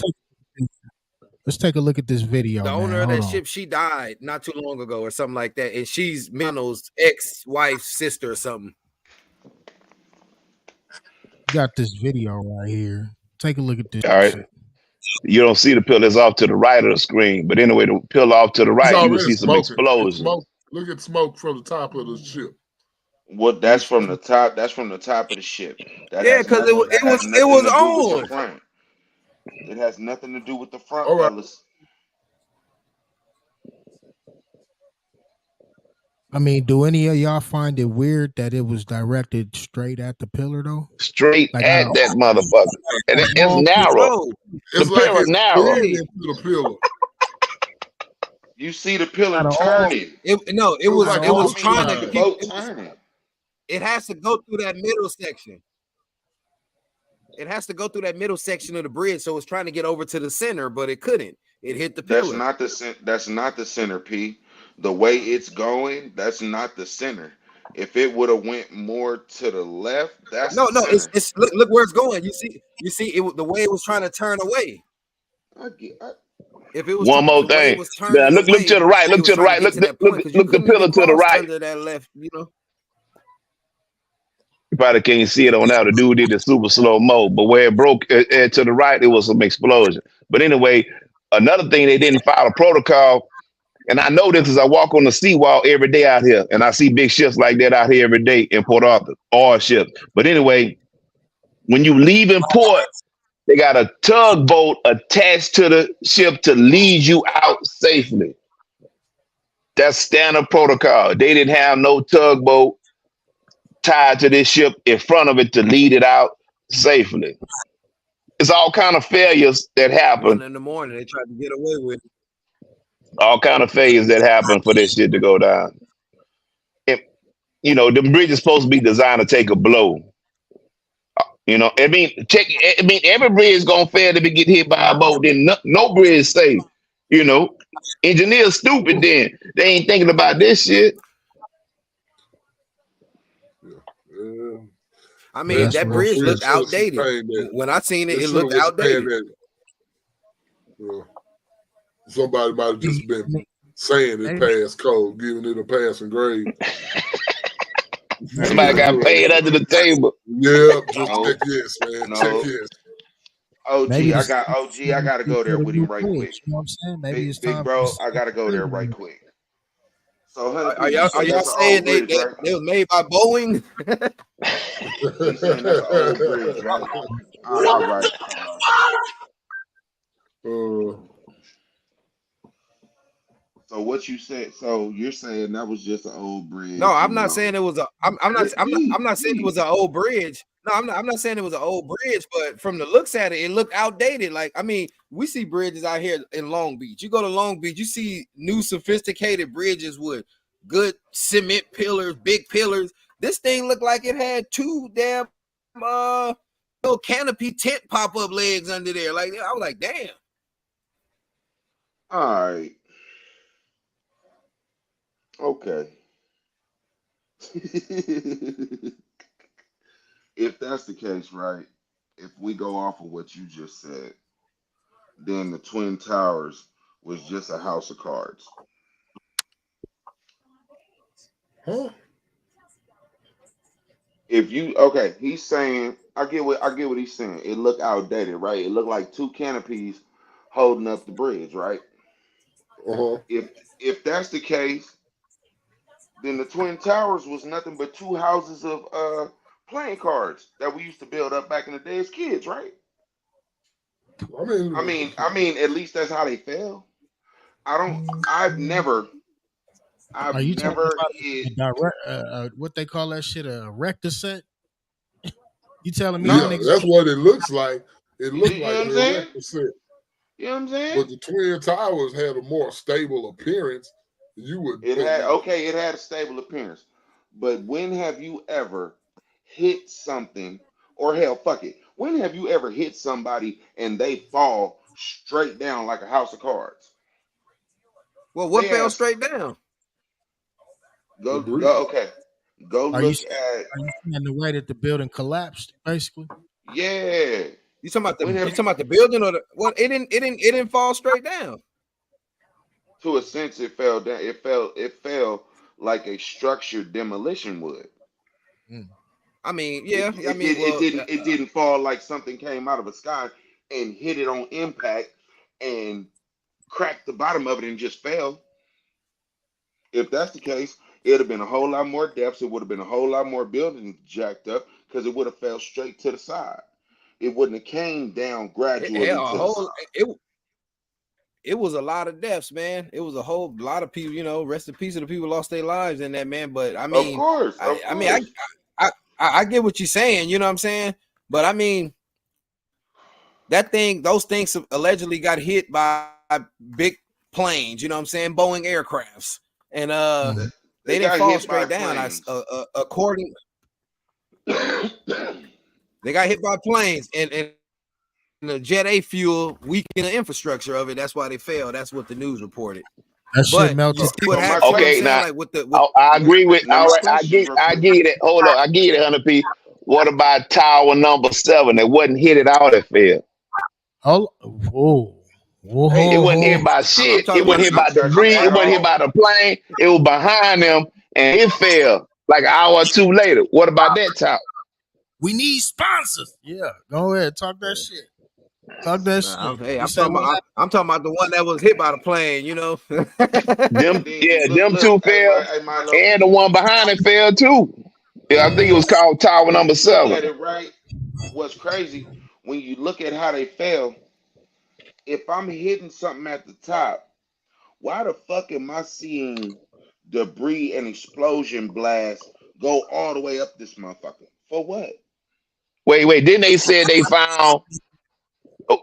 Let's take a look at this video, the man. owner of Hold that on. ship, she died not too long ago or something like that, and she's Mano's ex-wife's sister or something. We got this video right here. Take a look at this All right. shit. You don't see the pillars off to the right of the screen, but anyway, the pillar off to the It's right, you will already see some smoking. It's explosions. smoke. Look at smoke from the top of the ship. What You that's see? from the top. That's from the top of the ship. Yeah, because That has it nothing was to do with the on. front. It has nothing to do with the front, All right. fellas. I mean, do any of y'all find it weird that it was directed straight at the pillar though? Straight Like at that motherfucker. And it's all narrow. No, The It's like pillar it's narrow. cleared hey, into the pillar. You see the pillar out of all turning. it It was was like it it was was trying to The slide. keep boat turning. it has to go through that middle section. It has to go through that middle section of the bridge, so it's trying to get over to the center, but it couldn't. It hit the That's pillar. not the that's not the center, P. The way it's going, that's not the center. If it would have went more to the left, that's No, the no, center. it's look where it's going. You see it the way it was trying to turn away. I get. If it was One more the way it thing. was Now turning look to away, the right. it Look was to the trying to right. get Look to that point because you look the couldn't even pillar to the cross right. under that left, you know. You probably can't see it on now. The dude did the super slow mo, but where it broke to the right, it was some explosion. But anyway, another thing they didn't follow protocol. And I know this because I walk on the seawall every day out here, and I see big ships like that out here every day in Port Arthur, oil ships. But anyway, when you leave in port, they got a tugboat attached to the ship to lead you out safely. That's standard protocol. They didn't have no tugboat tied to this ship in front of it to lead it out safely. It's all kind of failures that happen. 1 in the morning, they tried to get away with it. All kind of failures that happen for this shit to go down. And, the bridge is supposed to be designed to take a blow. Every bridge gonna fail to be get hit by a boat. Then no bridge safe. Engineers stupid. Then they ain't thinking about this shit. Yeah. I mean, that bridge looked outdated. When I seen it, it looked outdated. Somebody might have just been saying it past code, giving it a passing grade. Somebody got paid under the table. Yeah, just check yes, man. Check yes. OG, I gotta go there with him right quick. You know what I'm saying? Maybe it's big time bro, I gotta go there right quick. So are y'all saying they was made by Boeing? He's saying that's an old bridge, right? All right. So what you said? So you're saying that was just an old bridge? No, I'm not saying it was a. I'm not saying it was an old bridge. No, I'm not saying it was an old bridge. But from the looks at it, it looked outdated. Like, I mean, we see bridges out here in Long Beach. You go to Long Beach, you see new sophisticated bridges with good cement pillars, big pillars. This thing looked like it had two damn little canopy tent pop up legs under there. Like, I was like, damn. All right. Okay. If that's the case, right? If we go off of what you just said, then the Twin Towers was just a house of cards. Huh? He's saying I get what he's saying. It looked outdated, right? It looked like two canopies holding up the bridge, right? Uh-huh. If that's the case, then the Twin Towers was nothing but two houses of playing cards that we used to build up back in the day as kids, right? I mean, at least that's how they fell. I've never Are you talking about hit. what they call that shit, a rector set? You telling me? Yeah, that's what it looks like. It looked You know like what I'm a saying? rector set. You know what I'm saying? But the Twin Towers had a more stable appearance. It had a stable appearance. But when have you ever hit something, or hell, fuck it, when have you ever hit somebody and they fall straight down like a house of cards? Well, what fell straight down? Go Agreed. okay. Go Are look you at saying the way that the building collapsed, basically? yeah. You talking about the building or the what? It didn't fall straight down. To a sense, it fell down. It fell like a structured demolition would. I mean, yeah. It didn't fall like something came out of the sky and hit it on impact and cracked the bottom of it and just fell. If that's the case, it would have been a whole lot more depths. It would have been a whole lot more buildings jacked up because it would have fell straight to the side. It wouldn't have came down gradually to the side. It was a lot of deaths, man. It was a whole lot of people, rest in peace of the people lost their lives in that, man. But I mean, of course. I get what you're saying, you know what I'm saying? But I mean, those things allegedly got hit by big planes, you know what I'm saying? Boeing aircrafts. And they didn't fall straight down. According they got hit by planes and the Jet A fuel weakened the infrastructure of it. That's why they fell. That's what the news reported. That shit melted. Okay, now I agree with. All right, I give you that. Hold on, I give you that, 100p. What about tower number 7? It wasn't hit at all. That fell. Whoa. It wasn't hit by shit. It wasn't hit by debris. It wasn't hit by the plane. It was behind them, and it fell like an hour or two later. What about that tower? We need sponsors. Yeah, go ahead, talk that shit. Talk that Nah, shit. hey, You say what happened? I'm talking about the one that was hit by the plane. You know. Them, And then yeah, look, them look, two hey, fell, hey Milo, and the one behind it fell too. Yeah, I think it was called Tower when Number you look at 7. it, right, what's crazy when you look at how they fell. If I'm hitting something at the top, why the fuck am I seeing debris and explosion blast go all the way up this motherfucker? For what? Wait. Then they said they found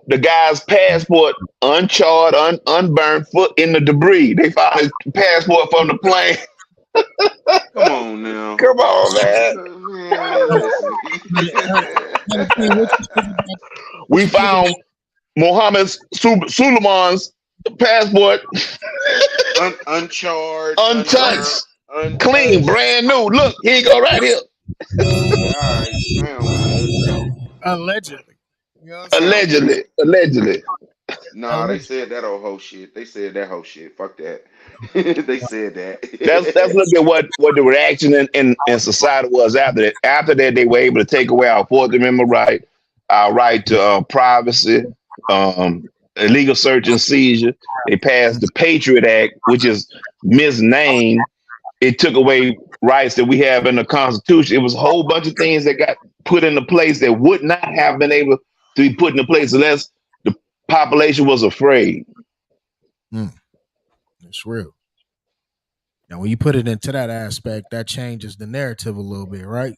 the guy's passport uncharred, unburned, foot in the debris. They found his passport from the plane. Come on now. Come on, man. Man, listen. Hey, hey, King, what We you think about found Mohammed Suleiman's passport Uncharred, unburnt, untouched, clean, untouched. brand new. Look, here you go, right here. Yeah, all right. Sound good. allegedly? You know what I'm saying? Sound good. Allegedly. Nah, they Allegedly. said that old whole shit. They said that whole shit. Fuck that. They said That's that. look at what the reaction in society was after that. After that, they were able to take away our Fourth Amendment right, our right to privacy, illegal search and seizure. They passed the Patriot Act, which is misnamed. It took away rights that we have in the Constitution. It was a whole bunch of things that got put into place that would not have been able to be put into place unless the population was afraid. Mm, it's real. Now, when you put it into that aspect, that changes the narrative a little bit, right?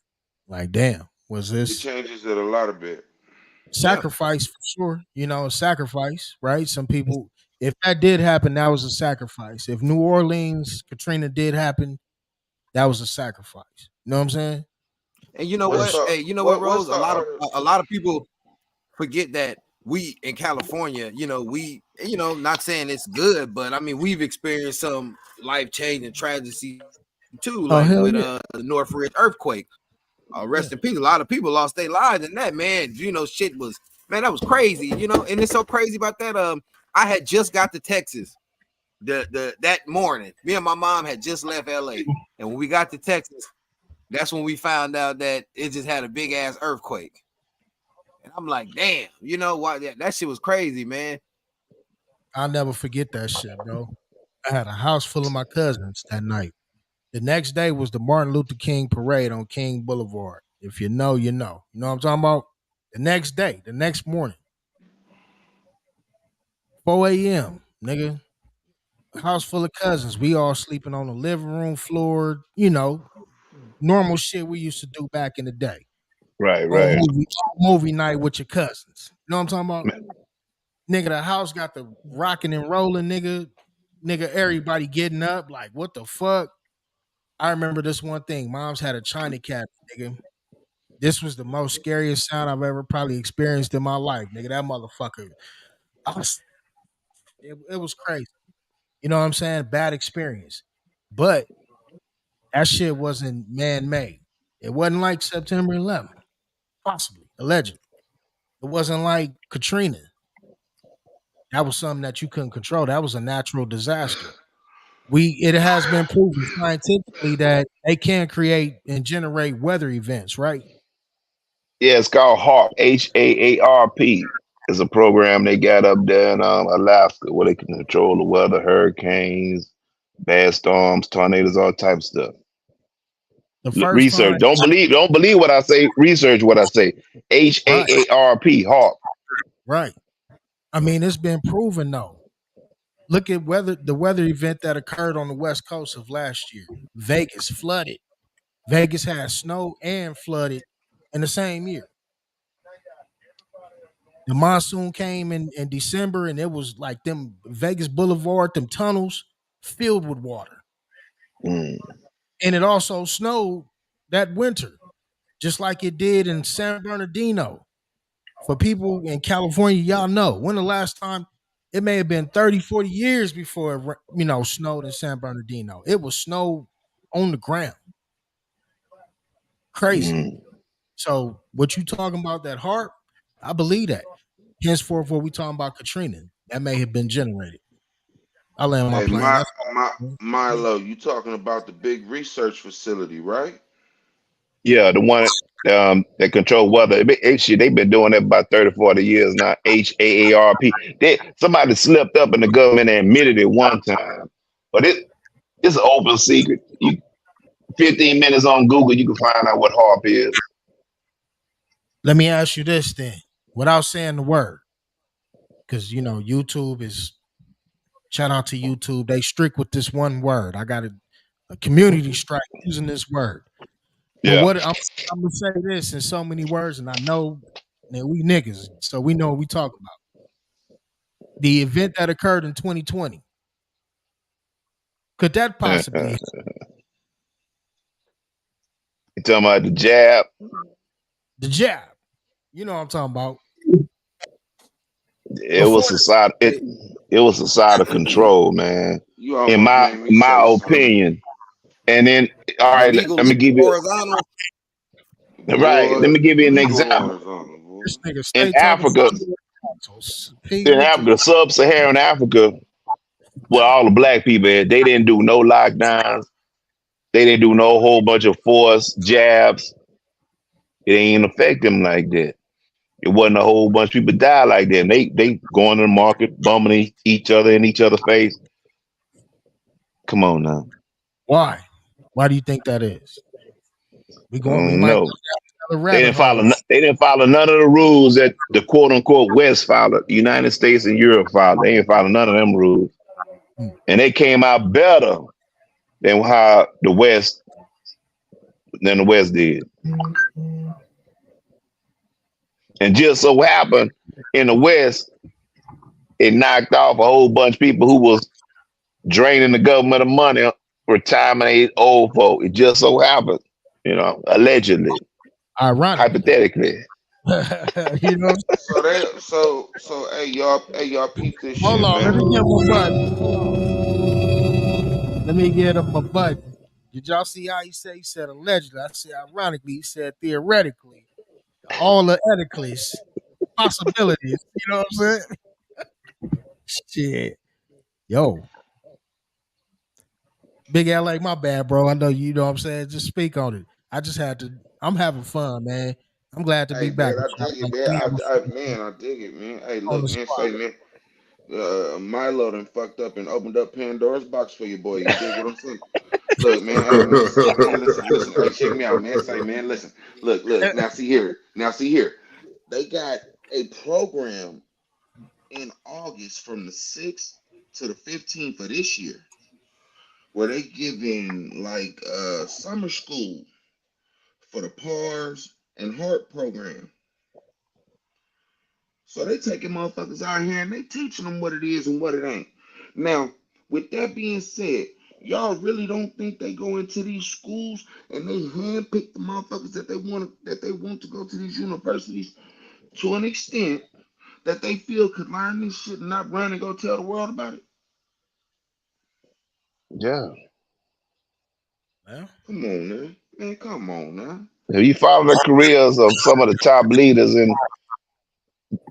Like, damn, was It this changes it a lot of bit. Yeah. sacrifice for sure? You know, sacrifice, right? Some people, if that did happen, that was a sacrifice. If New Orleans, Katrina did happen, that was a sacrifice. You know what I'm saying? And you know What's what? That's the Hey, you know what, what's Rose? the other? A lot of people forget that we in California, not saying it's good, but I mean we've experienced some life changing tragedy too, like oh with hell yeah, the Northridge earthquake. Rest in yeah. peace. A lot of people lost their lives in that, man. Shit was, man, that was crazy. And it's so crazy about that. I had just got to Texas the that morning. Me and my mom had just left LA, and when we got to Texas, that's when we found out that it just had a big ass earthquake. And I'm like, damn, why that shit was crazy, man. I'll never forget that shit, bro. I had a house full of my cousins that night. The next day was the Martin Luther King parade on King Boulevard. If you know, you know. You know what I'm talking about? The next day, the next morning, 4 a.m., nigga. House full of cousins. We all sleeping on the living room floor. Normal shit we used to do back in the day. Right, On right. movie night with your cousins. You know what I'm talking about? Nigga, the house got the rocking and rolling, nigga. Nigga, everybody getting up. Like, what the fuck? I remember this one thing. Mom's had a China cabinet, nigga. This was the most scariest sound I've ever probably experienced in my life, nigga. That motherfucker. I was, it was crazy. You know what I'm saying? Bad experience. But that shit wasn't man made. It wasn't like September 11th, possibly, allegedly. It wasn't like Katrina. That was something that you couldn't control. That was a natural disaster. It has been proven scientifically that they can create and generate weather events, right? Yeah, it's called HARP, HAARP. It's a program they got up there in Alaska where they can control the weather, hurricanes, bad storms, tornadoes, all types of stuff. The first Research. time, Don't believe what I say. Research what I say. right, HAARP, HARP. right. I mean, it's been proven though. Look at the weather event that occurred on the west coast of last year. Vegas flooded. Vegas had snow and flooded in the same year. The monsoon came in December and it was like them Vegas Boulevard, them tunnels filled with water. Mm, And it also snowed that winter, just like it did in San Bernardino. For people in California, y'all know when the last time it may have been 30, 40 years before it snowed in San Bernardino. It was snow on the ground. Crazy. mm. So what you talking about that harp? I believe that. Henceforth, what we talking about Katrina, that may have been generated. I land my Hey, plane. That's Milo, you talking about the big research facility, right? Yeah, the one. that control weather. Shit, they've been doing that about 30, 40 years now. HAARP. Somebody slipped up in the government and admitted it one time, but it's an open secret. 15 minutes on Google, you can find out what HARP is. Let me ask you this then, without saying the word, because YouTube is shout out to YouTube. They strict with this one word. I got a community strike using this word. But Yeah. I'm gonna say this in so many words, and I know that we niggas, so we know what we talk about. The event that occurred in 2020, could that possibly You talking about the jab? the jab? You know what I'm talking about. It was Before the society. It was societal control, man. You In almost my made me my say something. opinion. And then, all The right, let Eagles me give you horizontal. right. Let Boy, me give you an Eagle example. horizontal, boy. this nigga In stay talking Africa, Pete, what you sub-Saharan Africa, where all the black people at, they didn't do no lockdowns. They didn't do no whole bunch of forced jabs. It ain't affect them like that. It wasn't a whole bunch of people die like that. And they going to the market, bumming each other in each other's face. Come on now. why? Why do you think that is? I We don't might know. go down another rabbit hole. They didn't follow none of the rules that the quote unquote West followed. The United States and Europe followed. They ain't follow none of them rules. Hmm. And they came out better than how the West did. And just so happened in the West, it knocked off a whole bunch of people who was draining the government of money, retirement age old folk. It just so happened, allegedly, Ironically. hypothetically. You know, Hey y'all peep this hold shit, on, let man. me get him a button. Let me get him a button. Did y'all see how he said allegedly? I said ironically, he said theoretically. All the ethicals, possibilities. You know what I'm saying? Shit. Yo, Big LA, my bad, bro. I know you know what I'm saying. Just speak on it. I just had to I'm having fun, man. I'm glad to be Hey back man, with I y'all. dig it, Man. man. We having I dig it, man. Hey, fun on look, the man. spot. Say, man. Milo done fucked up and opened up Pandora's box for you, boy. You dig what I'm saying? Look, man. Hey, man. Say, man. Listen. Hey, check me out, man. Say, man. Listen. Look. Now, see here. They got a program in August from the 6th to the 15th of this year where they giving like summer school for the PARS and heart program. So they taking motherfuckers out here and they teaching them what it is and what it ain't. Now, with that being said, y'all really don't think they go into these schools and they handpick the motherfuckers that they want to go to these universities to an extent that they feel could learn this shit and not run and go tell the world about it? Yeah. Yeah. Come on now. Man, come on now. If you follow the careers of some of the top leaders in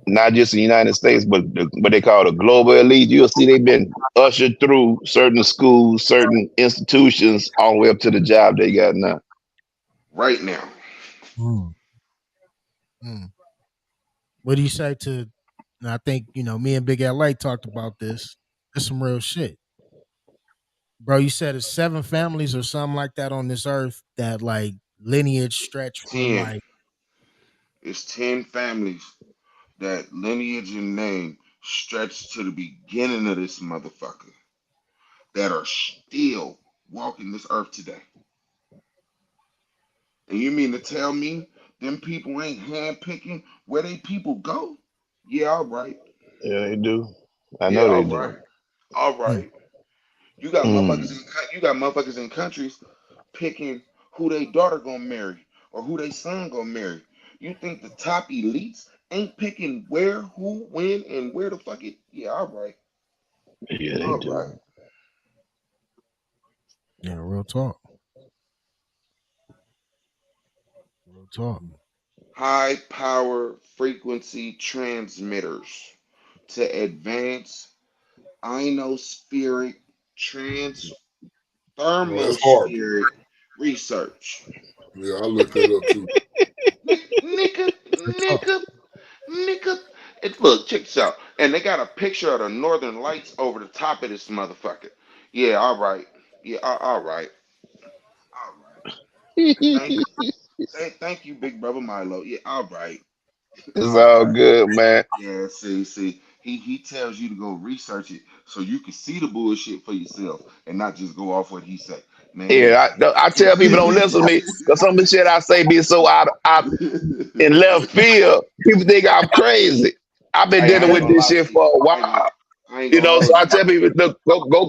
not just the United States, but what they call the global elite, you'll see they've been ushered through certain schools, certain institutions, all the way up to the job they got now. Right now. Mm, mm. What do you say to and I think, me and Big LA talked about this. It's some real shit. Bro, you said it's seven families or something like that on this earth that like lineage stretch from 10. like It's 10 families that lineage and name stretch to the beginning of this motherfucker that are still walking this earth today. And you mean to tell me them people ain't handpicking where they people go? Yeah, all right. Yeah, they do. I Yeah, know they all do. right. All mm, right. You got Mm. motherfuckers in you got motherfuckers in countries picking who they daughter gonna marry or who they son gonna marry. You think the top elites ain't picking where, who, when, and where the fuck it? Yeah, all right. Yeah, they All right. do. yeah, real talk. Real talk. High power frequency transmitters to advance ionospheric Well, that's hard. thermospheric research. Yeah, I looked that up too. talk. nigga. Look, check this out. And they got a picture of the Northern Lights over the top of this motherfucker. Yeah, all right. Yeah, all right. All right. Thank, thank you, big brother Milo. Yeah, all right. It's All all right. good, man. Yeah, see. He tells you to go research it so you can see the bullshit for yourself and not just go off what he say. Man, Yeah, listen. I tell people don't listen to me because some of the shit I say be so out in left field. People think I'm crazy. I've been Hey, I dealing ain't with gonna this lie shit to you. for a I ain't gonna while. I ain't You gonna know, so hold I you. tell people, look,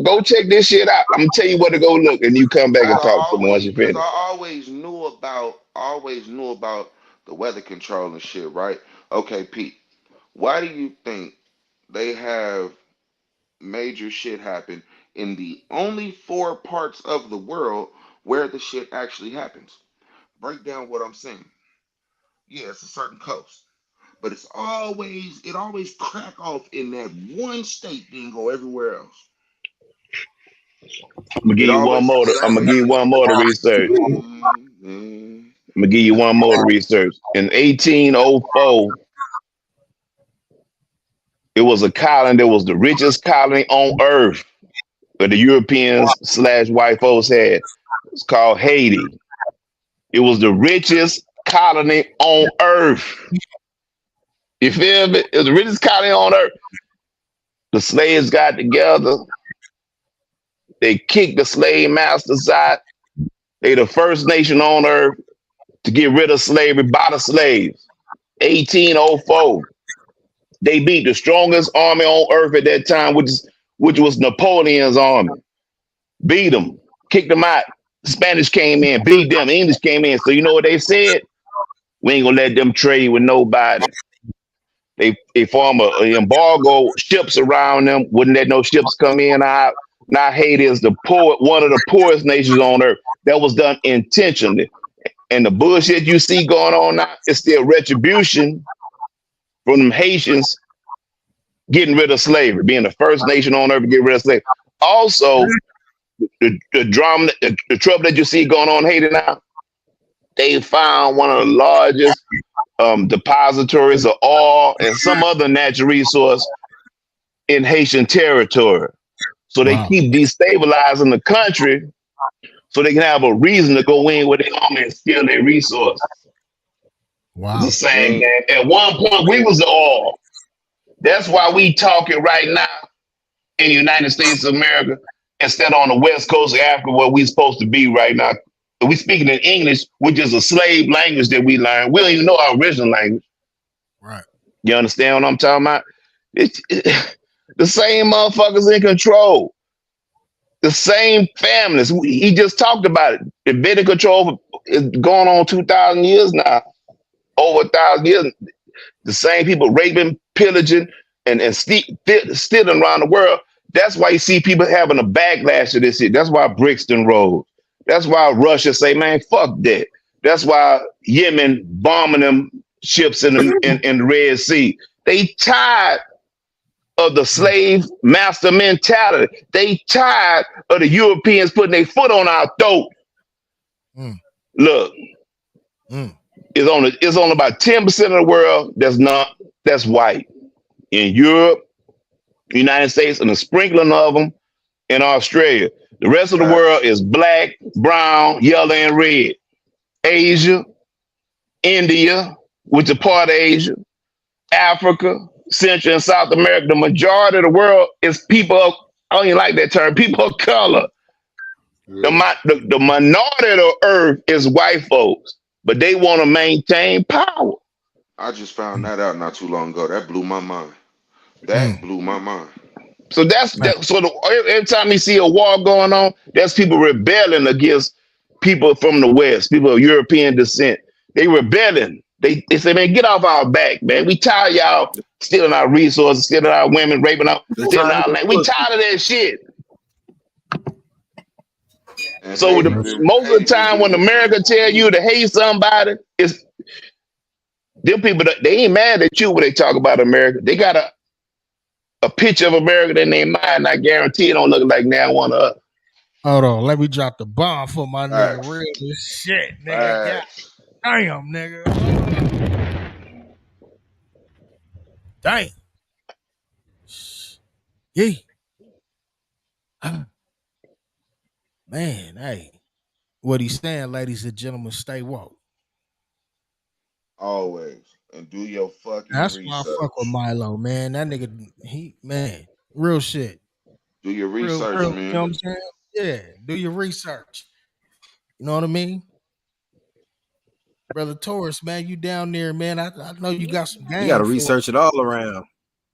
go check this shit out. I'm gonna tell you where to go look, and you come back and talk to me once you Cause finish. I always knew about the weather control and shit, right? Okay, Pete, why do you think they have major shit happen in the only four parts of the world where the shit actually happens? Break down what I'm saying. Yeah, it's a certain coast. But it always crack off in that one state, then go everywhere else. I'm gonna give It you one always more. it I'm gonna give always you one more to research. I'm gonna give you one more to research. In 1804, it was a colony that was the richest colony on Earth that the Europeans slash white folks had. It's called Haiti. It was the richest colony on Earth. You feel me? It was the richest colony on Earth. The slaves got together. They kicked the slave masters out. They the first nation on Earth to get rid of slavery by the slaves. 1804. They beat the strongest army on Earth at that time, which was Napoleon's army. Beat them, kicked them out. Spanish came in, beat them. English came in. So you know what they said? We ain't gonna let them trade with nobody. They form a embargo, ships around them, wouldn't let no ships come in or out. Now Haiti is one of the poorest nations on earth. That was done intentionally. And the bullshit you see going on now is still retribution from them Haitians getting rid of slavery, being the first nation on earth to get rid of slavery. Also, the drama, the trouble that you see going on in Haiti now, they found one of the largest depositories of oil and some other natural resource in Haitian territory. So they Wow. keep destabilizing the country so they can have a reason to go in with their army and steal their resources. It's the Wow. same game. At one point, we was the oil. That's why we talking right now in the United States of America instead on the west coast of Africa where we supposed to be right now. We speaking in English, which is a slave language that we learned. We don't even know our original language. Right. You understand what I'm talking about? The same motherfuckers in control. The same families. He just talked about it. The been in control is going on 2,000 years now. Over 1,000 years. The same people raping, pillaging, and stealing around the world. That's why you see people having a backlash to this shit. That's why Brixton rose. That's why Russia say, man, fuck that. That's why Yemen bombing them ships in the Red Sea. They tired of the Mm, slave master mentality. They tired of the Europeans putting their foot on our throat. mm, Look, mm. it's on about 10% of the world that's white. In Europe, United States, and a sprinkling of them in Australia. The rest of the world Facts. is black, brown, yellow, and red. Asia, India, which is part of Asia, Africa, Central and South America. The majority of the world is people of, I don't even like that term, people of color. Yeah. The minority of the earth is white folks, but they want to maintain power. I just found that out not too long ago. That blew my mind. That Mm. blew my mind. So Right. every time you see a war going on, there's people rebelling against people from the West, people of European descent. They rebelling. They say, man, get off our back, man. We tired of y'all stealing our resources, stealing our women, raping our, The stealing Chinese our land. We pussy. tired of that shit. And So most of the Haiti been time when doing it America for a tell you minute. to hate somebody, it's them people that they ain't mad at you when they talk about America. They got a picture of America in their mind. I guarantee it don't look like now one of us. Hold on. Let me drop the bomb for my nigga. Facts. Real as shit, nigga. God Facts. damn, nigga. Dang. Yeah. Man, hey. What he's saying, ladies and gentlemen, stay woke. Always. And do your fucking That's why I fuck with research. Milo, man. That nigga, he man, real shit. Do your Real, research, you know what man. I'm saying? Yeah, do your research. You know what I mean? Brother Taurus, man, you down there, man. I know you got some You got game to for research it all around. you know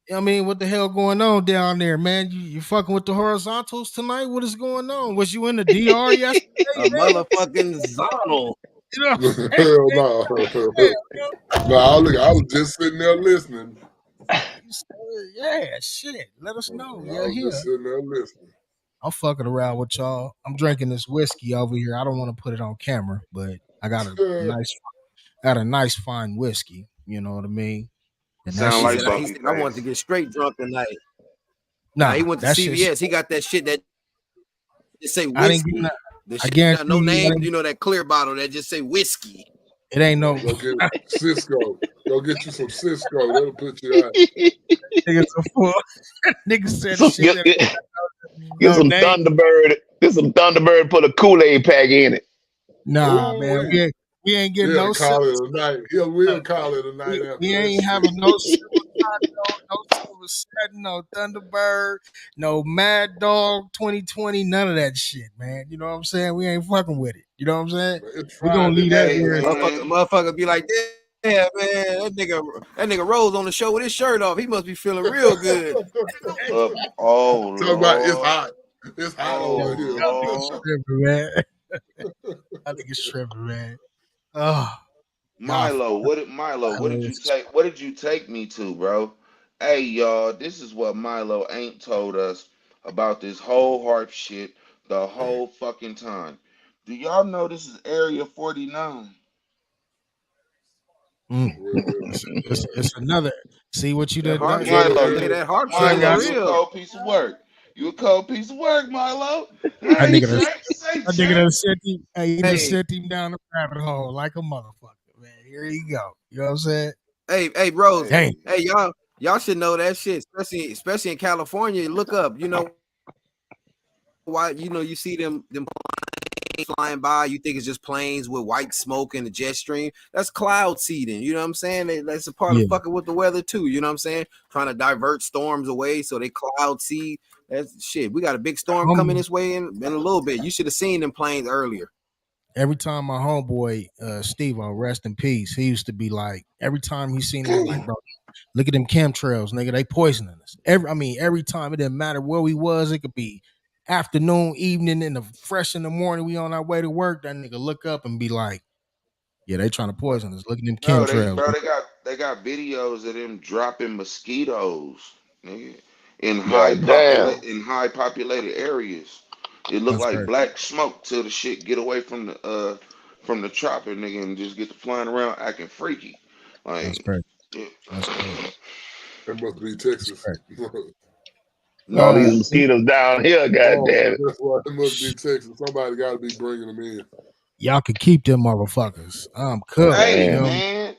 what I mean? What the hell going on down there, man? You fucking with the horizontals tonight? What is going on? Was you in the DR yesterday, A man? motherfucking zonal. You know what I'm saying? Hell no. No, I was just sitting there listening. Yeah, shit. Let us know. I Yeah, was here. just sitting there listening. I'm fucking around with y'all. I'm drinking this whiskey over here. I don't want to put it on camera, but I got a nice fine whiskey. You know what I mean? And that Sound He shit like said, is he Bumpy said, I wanted to Face. get straight drunk tonight. Now he nah. went to That shit's. CVS. He got that shit that just say I didn't get. whiskey. The I shit got guarantee no you, name. You know that clear bottle that just say whiskey. it ain't no. Go get Cisco. Go get you some Cisco. That'll put you out. Niggas a fool. Niggas said the So shit that get no some name. Thunderbird. Get some Thunderbird. Put a Kool-Aid pack in it. Nah, Ooh, man, we ain't getting he'll no call silver. it a night. We'll call it a night after We that ain't shit. having no silver taco, no silver setting, no Thunderbird, no Mad Dog 2020, none of that shit, man. You know what I'm saying? We ain't fucking with it. You know what I'm saying? It's We gonna Friday leave that night, Hey, where it's at. man. Motherfucker be like, yeah, man, that nigga Rose on the show with his shirt off. He must be feeling real good. Up. Oh, Talk about it's Lord. hot. It's hot Oh, over Y'all niggas Lord. tripping, man. Y'all niggas tripping, man. Oh, y'all What did you hilarious. take? What did you take me to, bro? Hey, y'all, this is what Milo ain't told us about this whole harp shit the whole fucking time. Do y'all know this is Area 49? Mm. here. It's another. See what you That done harp done. shit, Milo, hey, you that harp shit Find is Milo, out you a some. real. cold piece of work. You a cold piece of work, Milo. That Hey, nigga done, Jack, say that nigga Jack. done sent him. Hey, he done Hey, sent him down the rabbit hole like a motherfucker, man. Here you go. You know what I'm saying? hey, bros. Dang. Hey, Hey, y'all should know that shit, especially in California. Look up, why you see them planes flying by, you think it's just planes with white smoke and the jet stream. That's cloud seeding. You know what I'm saying? That's a part of Yeah. fucking with the weather too. You know what I'm saying? Trying to divert storms away so they cloud seed. That's shit. We got a big storm coming Um, this way in a little bit. You should have seen them planes earlier. every time my homeboy Steve, rest in peace, he used to be like, every time he seen him, he like, bro, look at them chemtrails, nigga, they poisoning us. Every time, it didn't matter where we was, it could be afternoon, evening, in the fresh in the morning, we on our way to work. That nigga look up and be like, yeah, they trying to poison us. Look at them bro, chemtrails. they got videos of them dropping mosquitoes, nigga, in God damn. high populated areas. It looked That's like crazy. black smoke till the shit get away from the chopper, nigga, and just get to flying around acting freaky. That's Like, crazy. yeah. That's crazy. It must be That's Texas. crazy. All these Nah, mosquitoes down here. God Oh, damn it. that's why it must be Sh- Texas. Somebody got to be bringing them in. Y'all could keep them motherfuckers. I'm cooked. hey You Man. know. man,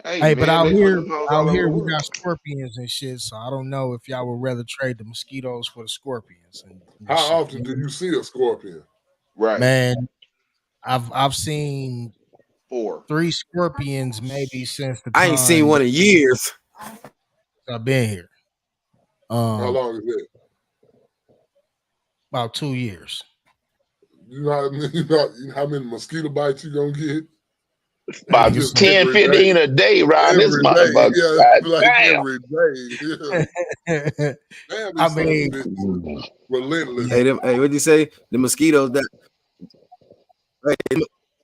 hey Hey, but man, out they put here, them hoes all over the we got world. scorpions and shit. So I don't know if y'all would rather trade the mosquitoes for the scorpions and How shit. often do you see a scorpion? Right, Man, I've seen 4. 3 scorpions maybe since the I ain't seen time one in years. I've been here. How Um, long is that? about 2 years. You know how many mosquito bites you gonna get? Nigga, About you Just some 10, every 15 day. a day around this Every day. motherfucker. Yeah, God it's like damn. every day. Yeah. Damn, I these sons of mean, bitches relentless. yeah, Hey, what'd you say? The mosquitoes that hey,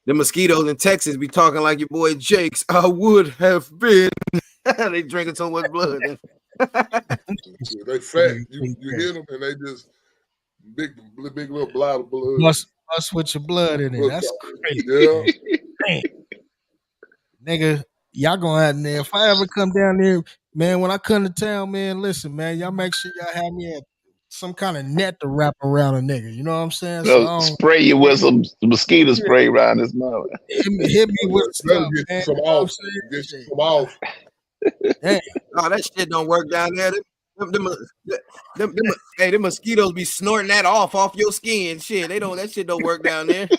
the mosquitoes in Texas be talking like your boy Jake's. I would have been. They drinking so much blood. They fat. You hit them and they just big little blot of blood. bust with your blood in it. That's crazy, Yeah. man. Man, nigga, y'all gonna have there. If I ever come down there, man, when I come to town, man, listen, man, y'all make sure y'all have me at some kind of net to wrap around a nigga. You know what I'm saying? So I They'll don't spray you with some mosquito spray around this mother. hit me with That'll stuff, get you man. some You know what I'm off. saying? Get you Shit. some off. Damn. Oh, that shit don't work down there. Hey, the mosquitoes be snorting that off your skin. Shit, that shit don't work down there.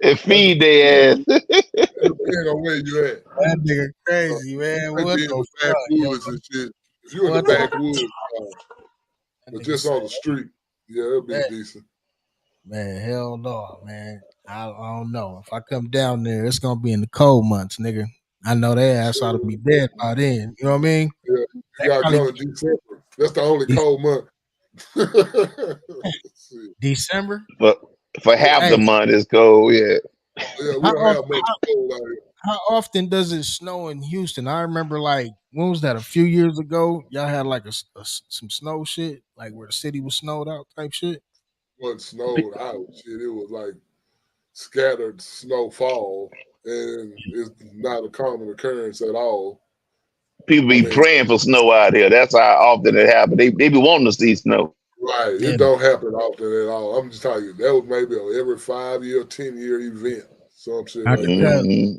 And That feed their ass. depends on where you at. That nigga Uh, crazy, man. They What be in the the fuck, yo? backwoods and shit. If you in the What the backwoods, that but nigga just say? on the street, yeah, it'll be Man, decent. man, hell no, man. I don't know. If I come down there, it's gonna be in the cold months, nigga. I know their ass ought to be Sure. dead by then. You know what I mean? Yeah, They you gotta probably come in December. That's the only De- cold month. Shit. December. for for half Hey, the month it's cold. Yeah. Yeah, we how don't often, have much cold out here. how often does it snow in Houston? I remember like when was that? A few years ago, y'all had like some snow shit, like where the city was snowed out type shit. Wasn't snowed out. Shit, it was like scattered snowfall, and it's not a common occurrence at all. People I be mean, praying for snow out here. That's how often it happens. They be wanting to see snow. right, Yeah, it don't happen often at all. I'm just telling you, that was maybe an every 5 year, 10 year event, some shit I like could that. tell. Hmm.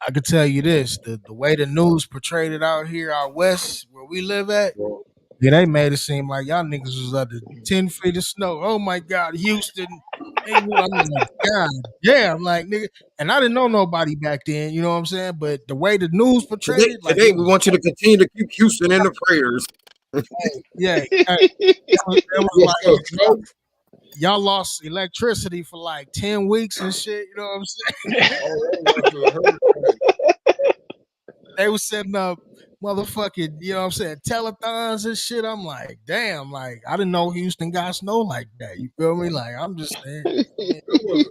I could tell you this: the way the news portrayed it out here out west, where we live at, So, yeah, they made it seem like y'all niggas was under 10 feet of snow. Oh my God, Houston! I'm like, God damn, like nigga, and I didn't know nobody back then. You know what I'm saying? But the way the news portrayed it, like Today, it we was, want you to continue to keep Houston in the prayers. yeah, it was what's like up, snow? y'all lost electricity for like 10 weeks and shit. You know what I'm saying? Oh, that was after the hurricane. They was setting up motherfucking, you know what I'm saying, telethons and shit. I'm like, damn, like I didn't know Houston got snow like that. You feel me? Like I'm just saying. Man, That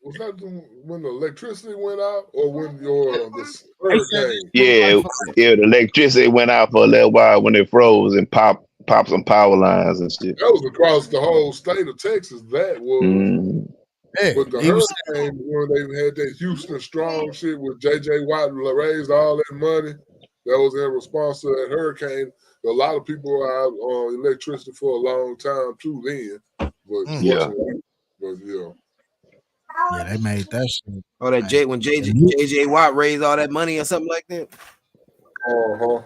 was that when the electricity went out, or when the they said that hurricane? shit was like Yeah, for yeah. The electricity went out for a little while when it froze and popped some power lines and shit. That was across the whole state of Texas. That was, Mm. yeah. but the He was hurricane when they had that Houston Strong shit with J.J. Watt raised all that money. That was in response to that hurricane. A lot of people were out on electricity for a long time too. Then, but saying, Yeah. fortunately, but yeah. yeah, they made that shit. Oh, that Like, When the, me- JJ Watt raised all that money or something like that. Uh-huh.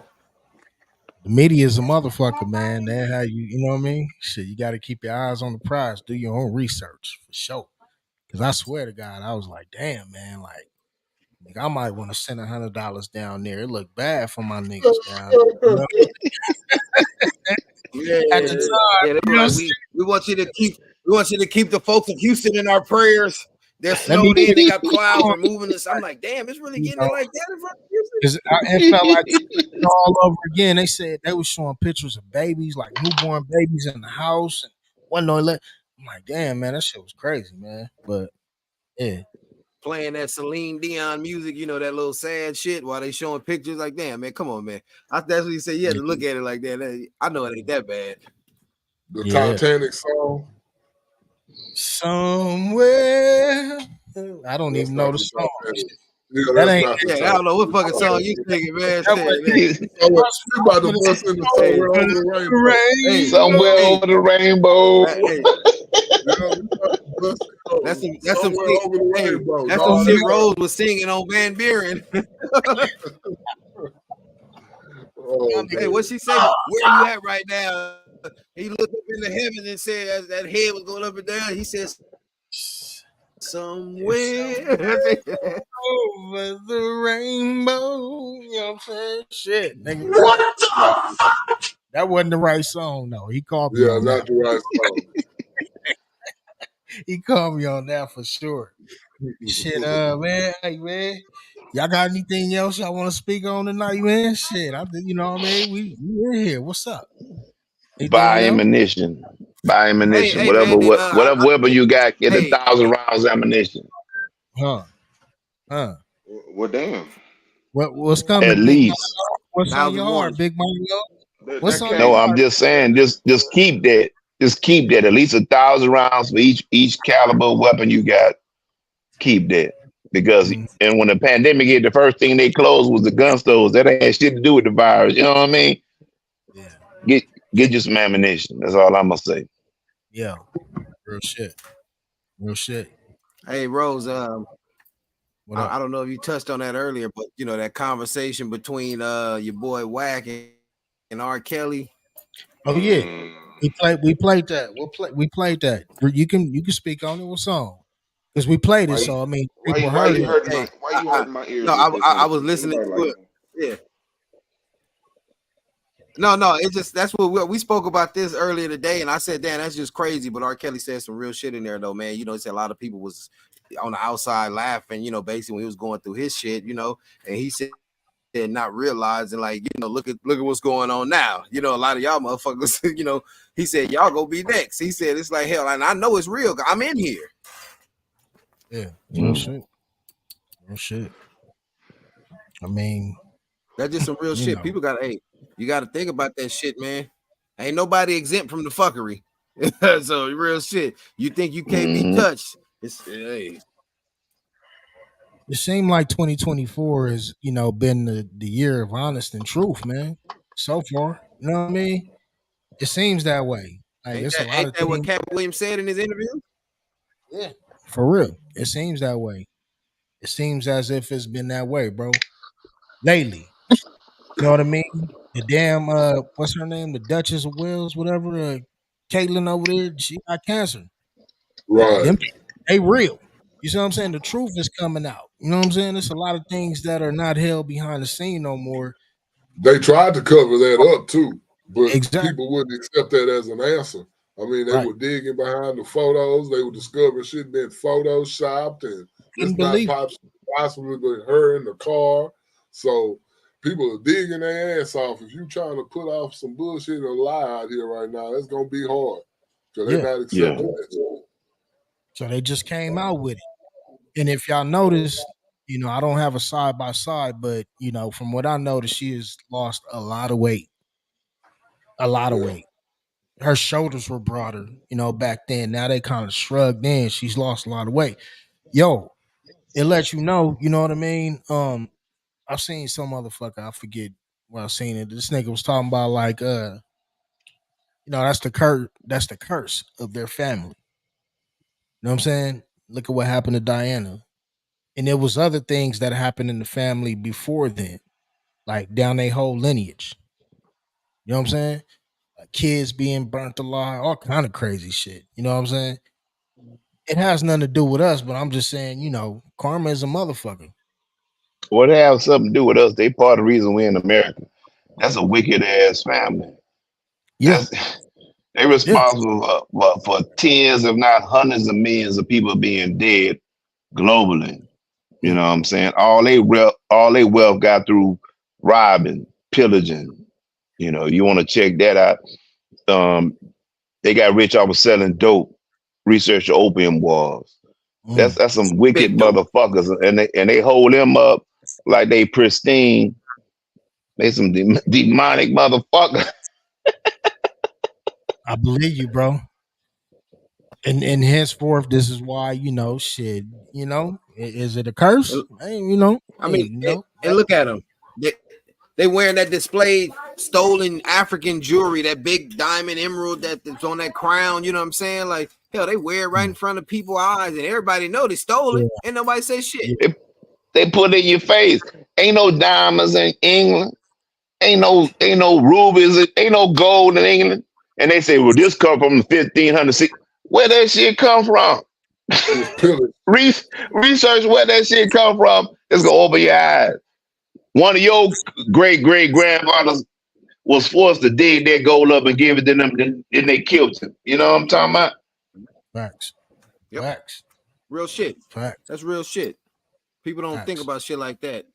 the media is a motherfucker, man. They how you know what I mean? Shit, you got to keep your eyes on the prize. Do your own research for sure. Because I swear to God, I was like, damn, man, like. Nigga, I might want to send $100 down there. It looked bad for my niggas down there. You know? Yeah, At the time, yeah. They you were know what I'm like, saying? we want you to keep the folks of Houston in our prayers. They're Let me snowed in. They got clouds on, removing us. I'm like, damn, it's really you getting know, it like that in front of Houston. 'cause it felt like all over again. They said they was showing pictures of babies, like newborn babies in the house, and one no let. I'm like, damn, man, that shit was crazy, man. But yeah, Playing that Celine Dion music, that little sad shit while they showing pictures. Like, damn, man, come on, man. That's what you say. You had yeah, to look at it like that. I know it ain't that bad. The yeah. Titanic song. Somewhere, I don't That's even know not the the song. Titanic. Yeah, That that's ain't not the Yeah, I Titanic. don't know what fucking song you singing, man. that Shit, was man. You about to bust into Hey, somewhere over the rainbow. hey, Somewhere rainbow. hey, over the rainbow. hey. Yeah, we about to bust That's some somewhere shit. over the Hey, rainbow. that's some No, shit that's Rose was singing on Van Buren. oh Hey, man. what she say? Where you at right now? He looked up in the heavens and said, as that head was going up and down, he said, It's somewhere. over the rainbow. You know what I'm saying? Shit, nigga. That wasn't the right song, though. He called me Yeah, on that. not the right song. He called me on that for sure. Shit, man. Hey, man. Y'all got anything else y'all want to speak on tonight, man? Shit, you know what I mean? We're here. What's up? Anything Buy else? ammunition. Buy ammunition. Hey, man. Then, Whatever weapon you got, get a hey, 1,000 rounds ammunition. Huh? Huh? Well, damn. What's At coming, Big Milo? least. What's on your 1,001. heart, Big Milo? What's That on your No, can't. I'm heart? just saying, just keep that. Just keep that. At least 1,000 rounds for each caliber weapon you got. Keep that. Because Mm, and when the pandemic hit, the first thing they closed was the gun stores. That ain't had shit to do with the virus. You know what I mean? yeah, Get get you some ammunition. That's all I'm gonna say. yeah. Real shit. Real shit. Hey, Rose, What up? I don't know if you touched on that earlier, but that conversation between your boy Wack and R. Kelly. Oh yeah, Mm. we played that. We played that. You can speak on it. What song? Because we played it, Why so I mean why people you why heard you it. hurting Hey, my why you hurting my no, ears with this I one? was Ain't listening nobody to like it. that. Yeah. No, it's just that's what we spoke about this earlier today, and I said, "Damn, that's just crazy." But R. Kelly said some real shit in there, though, man. He said a lot of people was on the outside laughing, basically when he was going through his shit, and he said not realizing, like, look at what's going on now. A lot of y'all motherfuckers, he said y'all go be next. He said it's like hell, and I know it's real. I'm in here. Yeah, real Mm. shit. Real shit. I mean, That's just some real you shit. know, People you got to think about that shit, man. Ain't nobody exempt from the fuckery. So real shit. You think you can't be Mm. touched? Hey, it seemed like 2024 has been the year of honest and truth, man. So far, you know what I mean? It seems that way. Like ain't it's a that lot ain't of that what things. Cat Williams said in his interview? Yeah, for real. It seems that way. It seems as if it's been that way, bro. Lately, you know what I mean? The damn what's her name? The Duchess of Wales, whatever. Caitlyn over there, she got cancer. Right. Them, they real. You see what I'm saying? The truth is coming out. You know what I'm saying? There's a lot of things that are not held behind the scene no more. They tried to cover that up too, but Exactly. people wouldn't accept that as an answer. I mean, they Right. were digging behind the photos. They were discovering shit been photoshopped and this Couldn't not believe it. possibly with her in the car. So people are digging their ass off. If you trying to put off some bullshit and lie out here right now, it's gonna be hard because they're Yeah. not Yeah. accepting that. So they just came out with it. And if y'all notice, I don't have a side by side, but from what I noticed, she has lost a lot of weight. A lot of Yeah, weight. Her shoulders were broader, back then. Now they kind of shrugged in. She's lost a lot of weight. Yo, it lets you know what I mean? I've seen some motherfucker, I forget where I seen it. This nigga was talking about like that's the curse of their family. You know what I'm saying? Look at what happened to Diana. And there was other things that happened in the family before then, like down their whole lineage. You know what I'm saying? Like kids being burnt alive, all kind of crazy shit. You know what I'm saying? It has nothing to do with us, but I'm just saying, karma is a motherfucker. What have something to do with us? They part of the reason we're in America. That's a wicked ass family. Yeah, That's they yeah. responsible for tens, if not hundreds of millions of people being dead globally. You Mm, know what I'm saying? All they wealth got through robbing, pillaging. You want to check that out. Um, they got rich off of selling dope, research the opium wars. That's mm. that's some wicked Big dope. motherfuckers, and they hold them up like they pristine. They some demonic motherfuckers. I believe you, bro. And henceforth, this is why shit. Is it a curse? And, Hey, I hey, mean, and look at them. They wearing that displayed stolen African jewelry, that big diamond emerald that's on that crown. You know what I'm saying? Like hell, they wear it right in Mm, front of people's eyes, and everybody know they stole yeah, it. Ain't nobody say shit. yeah. They put it in your face. Ain't no diamonds in England. Ain't no rubies. Ain't no gold in England. And they say, well, this come from the 1500s. Where that shit come from? it was pillaged. Research where that shit come from. It's gonna open your eyes. One of your great great grandfathers was forced to dig their gold up and give it to them, then they killed him. You know what I'm talking about? Facts, Yep, facts, real shit. facts, That's real shit. People don't think facts. about shit like that.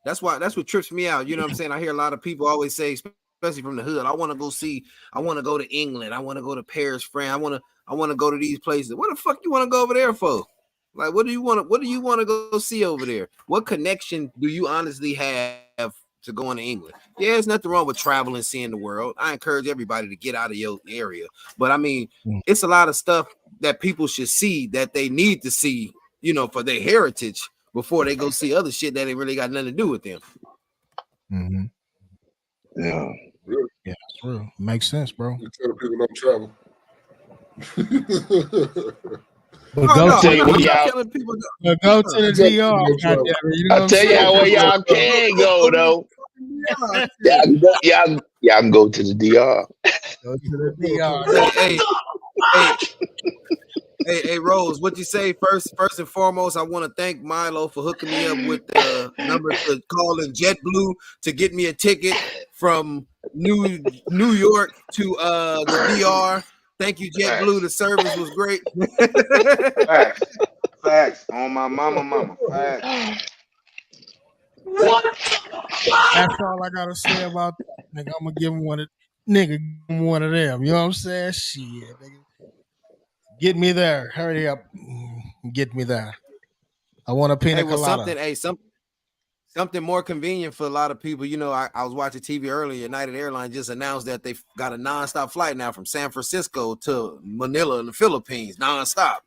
That's what trips me out. You know what I'm saying? I hear a lot of people always say, especially from the hood, I want to go to England, I want to go to Paris, France, I want to go to these places. What the fuck you want to go over there for? Like, what do you want to go see over there? What connection do you honestly have to going to England? Yeah, there's nothing wrong with traveling, seeing the world. I encourage everybody to get out of your area. But I mean, Mm, it's a lot of stuff that people should see that they need to see, for their heritage before they go see other shit that ain't really got nothing to do with them. mm-hmm. Yeah. Really, Yeah, that's real. Makes sense, bro. you tell people don't travel. But Oh go no, to tell I'm you not, where I'm not y'all. telling people. but go to the Definitely DR, no goddamn trouble. it. You know I what I'm tell saying? y'all where Definitely no y'all trouble. can Go go to the though. fucking DR, Y'all shit. can go. Y'all can go to the DR. Go to the DR. Hey, hey, hey, Rose, what you say? First and foremost, I want to thank Milo for hooking me up with the number to call in JetBlue to get me a ticket from New York to the DR. Thank you, JetBlue. Facts. The service was great. Facts. Facts. On my mama. Facts. That's all I gotta say about that. Nigga, I'm gonna give him give him one of them. You know what I'm saying? Shit, nigga. Get me there. Hurry up. Get me there. I want a Hey, pina well, colada. something more convenient for a lot of people. You know, I was watching TV earlier. United Airlines just announced that they've got a nonstop flight now from San Francisco to Manila in the Philippines, nonstop.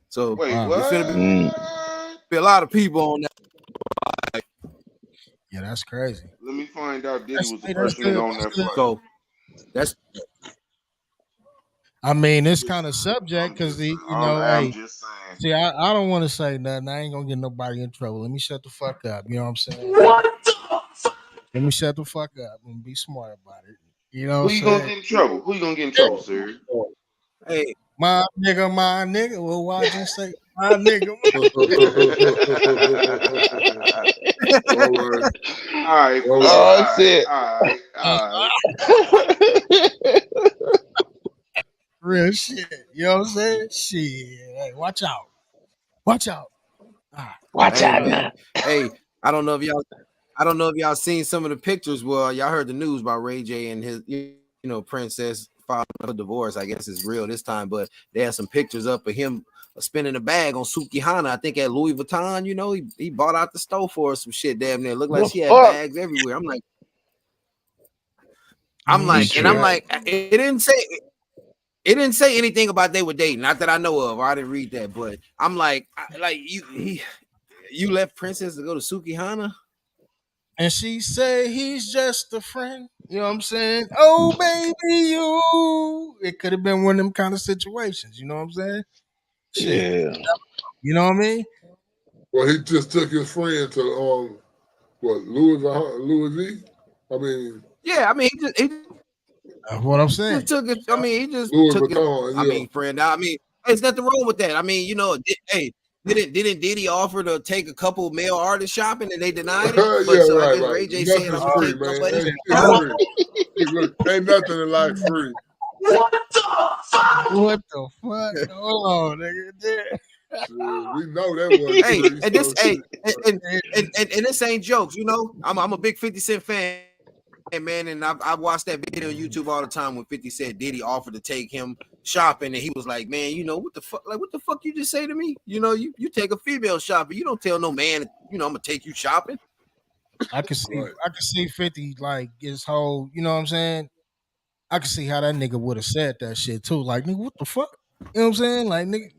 So Wait, Wow. it's gonna Mm. what? be a lot of people on that. Yeah, that's crazy. Let me find out Diddy was the That's person that good. owned That's that good. flight. So that's I mean, it's kind of subject because I'm hey, just saying. see, I don't want to say nothing. I ain't gonna get nobody in trouble. Let me shut the fuck up. You know what I'm saying? Let me shut the fuck up and be smart about it. You know Who what I'm you gonna saying? get in trouble? Who you gonna get in trouble, sir? hey, My nigga. Well, why just say my nigga? All right. All right, All fool. right. Oh shit. All right. Real shit. You know what I'm saying? Shit. Hey, watch out. Watch out. Ah, Watch hey, out man. now. Hey, I don't know if y'all seen some of the pictures. Well, y'all heard the news about Ray J and his, princess filed a divorce. I guess it's real this time, but they had some pictures up of him spinning a bag on Sukihana. I think at Louis Vuitton. You know, he bought out the store for her some shit. Damn near looked like The she had fuck? bags everywhere. I'm He like, and I'm tripped. right. like, it didn't say anything about they were dating. Not that I know of. Or I didn't read that, but I'm like, you left Princess to go to Sukihana. And she said he's just a friend. You know what I'm saying? Oh baby, you. It could have been one of them kind of situations. You know what I'm saying? Shit. Yeah. You know what I mean? Well, he just took his friend to Louis V. I mean Yeah, I mean, That's what I'm he just saying. took it. I mean, he just Louis took it. Vuitton. I mean, friend. I mean, there's nothing wrong with that. I mean, hey, didn't Diddy offer to take a couple male artists shopping and they denied it? But Yeah, so I right, guess right. Ray J said, "I'm Nothing's gonna free, take my man. buddy." Ain't shit free. Look, ain't nothing in life free. What the fuck? Hold on, nigga. Shit, we know that wasn't Hey, free. and this, So hey, shit. and this ain't jokes. You know, I'm a big 50 Cent fan. Man, and I watched that video on YouTube all the time when 50 said Diddy offered to take him shopping, and he was like, "Man, what the fuck? Like, what the fuck you just say to me? You take a female shopping, you don't tell no man, I'm gonna take you shopping." Right. I can see 50 like his whole, you know what I'm saying? I can see how that nigga would have said that shit too. Like, nigga, what the fuck? You know what I'm saying? Like, nigga,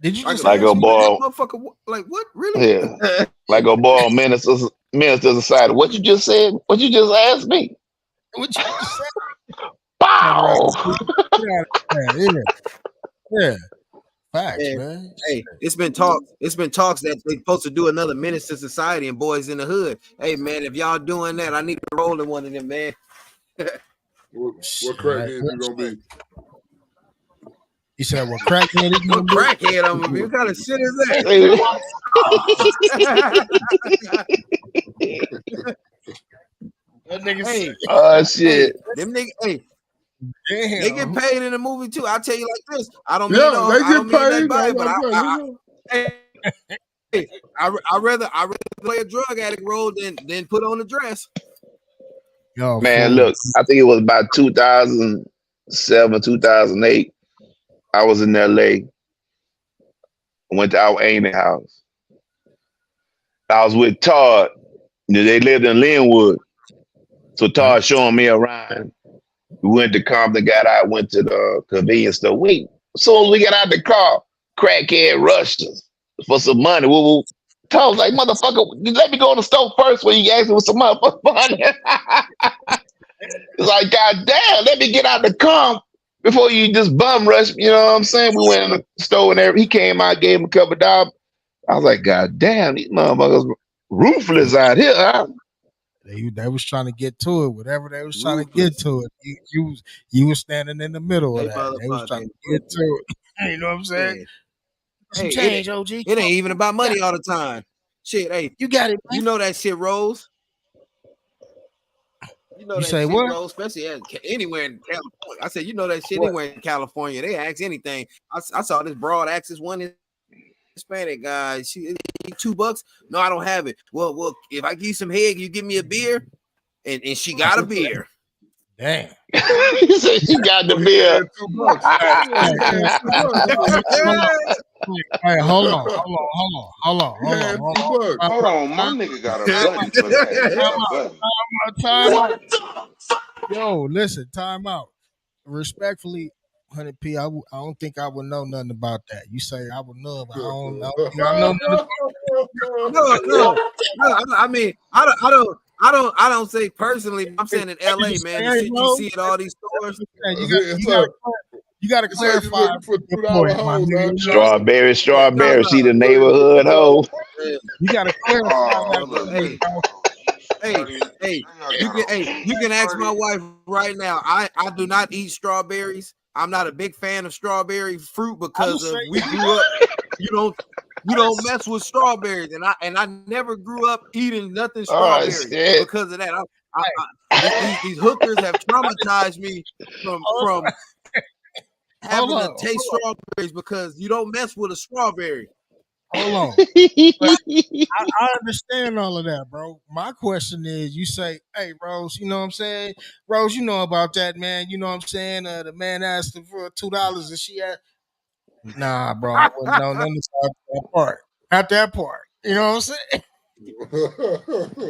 did you just Like Like ask a me what that? boy. motherfucker? Like what? Really? Yeah. Like a boy minister society. What you just said? What you just asked me? What you just said? Turn around and Pow! see. Get out of there. Yeah. Yeah. Facts, And man. hey, it's been talks. It's been talks that they're supposed to do another Menace to Society and Boys in the Hood. Hey man, if y'all doing that, I need to roll in one of them, man. What Shit, I, crackhead you gonna be? he said, "Well, crackhead is What gonna be." crackhead I'm gonna be? What kind of shit is that? That nigga said, Hey, Oh shit. them niggas, they get "Damn." paid in the movie too. I'll tell you like this. Yeah, they I don't get mean nothing paid. by it, but I'm saying, hey, I rather play a drug addict role than put on a dress. Yo, Man, fool. look, I think it was about 2007, 2008. I was in LA. Went to our Amy house. I was with Todd. They lived in Linwood. So Okay. Todd showing me around. We went to Compton, got out, went to the convenience store. Wait, as soon as we got out the car, crackhead rushed us for some money. Todd was like, motherfucker, you let me go in the store first when you ask me for some motherfucking money. It's like, God damn, let me get out the car. before you just bum rush. You know what I'm saying? We went in the store and he came out, gave him a couple of dollars. I was like, God damn, these motherfuckers ruthless out here. Huh? They was trying to get to it, whatever they was trying to get Ruthless. to it. You was standing in the middle of They that. They was trying motherfucking to get to it. You know what I'm saying? man. Some Hey, change, OG. it ain't even about money all the time. Shit, hey, You got it, you man. know that shit rolls. You know You that say shit what? rolls, especially anywhere in California. I said, you know that shit What? anywhere in California. They ask anything. I saw this broad ask this one Hispanic guy. She $2. No, I don't have it. Well, if I give you some head, you give me a beer, and she got a beer. Damn. He said she got the Oh, he bill. had $2. Hey, Yeah, he had $2. hey, hold He had $2. Hold on, my nigga got a button for that. What's a button? time out. Yo, listen, time out. Respectfully, 100P, I don't think I would know nothing about that. You say I would know, but I don't think I know nothing No. I mean, I don't say personally. I'm saying in LA, just man, say, the hey, shit you bro, see at all these stores. you got to You say you clarify looking for your $2 point, my hoes, nigga. huh? You know what I'm Strawberry, No, strawberry. no. She the neighborhood hoe. saying? You got to clarify that Oh, for look, me, hey, bro. You can ask my wife right now. I do not eat strawberries. I'm not a big fan of strawberry fruit I would because say, of we grew up. You don't mess with strawberries, and I never grew up eating nothing Oh strawberry shit. because of that. hey, These hookers have traumatized me hold from having to on, taste strawberries because you don't mess with a strawberry. hold on. But I understand all of that, bro. My question is, you say, "Hey, Rose, you know what I'm saying? Rose, you know about that, man. You know what I'm saying? The man asked her for $2, and she had, nah, bro. I wouldn't know nothing about that part. Not that part. You know what I'm saying?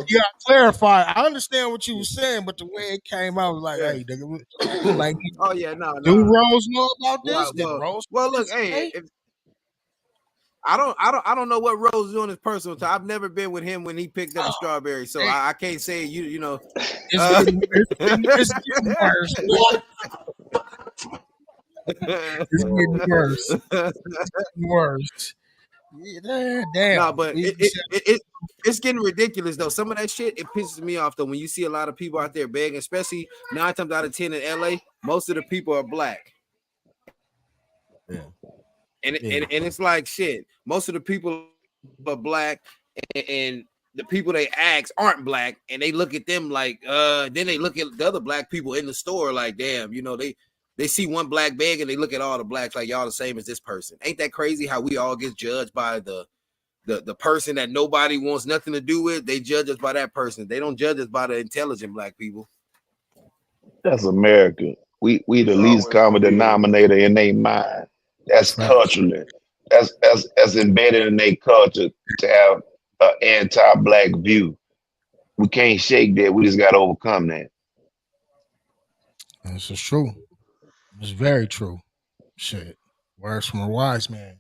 You gotta clarify. I understand what you were saying, but the way it came out was like, Yeah. "Hey, nigga, like, Oh yeah, no, do no. Rose know about this? Well, Did well, Rose well. Look, hey, participate? if, I don't know what Rose is doing his personal time. I've never been with him when he picked up Oh, a strawberry, so damn. I can't say you know. It's Uh, getting, it's getting worse. It's getting worse. It's getting worse. Yeah, No, damn. but it's getting ridiculous though. Some of that shit it pisses me off though when you see a lot of people out there begging, especially 9 times out of 10 in LA. Most of the people are black, Yeah, and yeah. it's like shit. Most of the people are black, and the people they ask aren't black, and they look at them like then they look at the other black people in the store like damn, they see one black bag and they look at all the blacks like y'all the same as this person. Ain't that crazy how we all get judged by the person that nobody wants nothing to do with? They judge us by that person. They don't judge us by the intelligent black people. That's America. We the It's least always common gonna be a denominator in their mind. That's Facts. culturally. That's embedded in their culture to have an anti-black view. We can't shake that. We just got to overcome that. This is true. It's very true. Shit. Words from a wise man.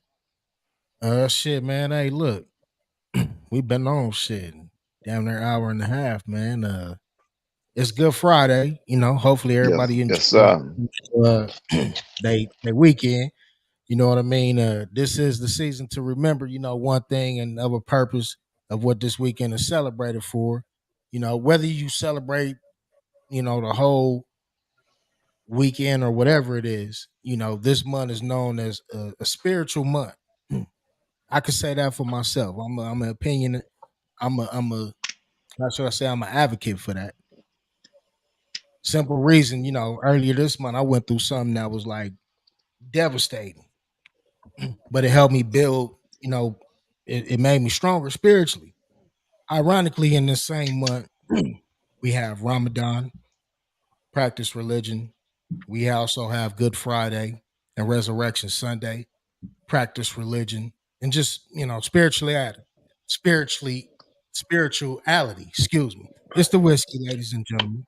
Shit, man. Hey, look, we've been on shit. Damn near hour and a half, man. It's Good Friday. You know, hopefully Yes, everybody yes, enjoyed sir. uh, they weekend. You know what I mean? This is the season to remember, one thing and of a purpose of what this weekend is celebrated for. Whether you celebrate, the whole weekend or whatever it is, this month is known as a spiritual month. I could say that for myself. I'm an opinion. I'm a, how should I say, I'm an advocate for that. Simple reason, earlier this month I went through something that was like devastating, but it helped me build, it made me stronger spiritually. Ironically, in this same month, we have Ramadan, practice religion. We also have Good Friday and Resurrection Sunday, practice religion, and just, spiritually, spirituality, excuse me. It's the whiskey, ladies and gentlemen.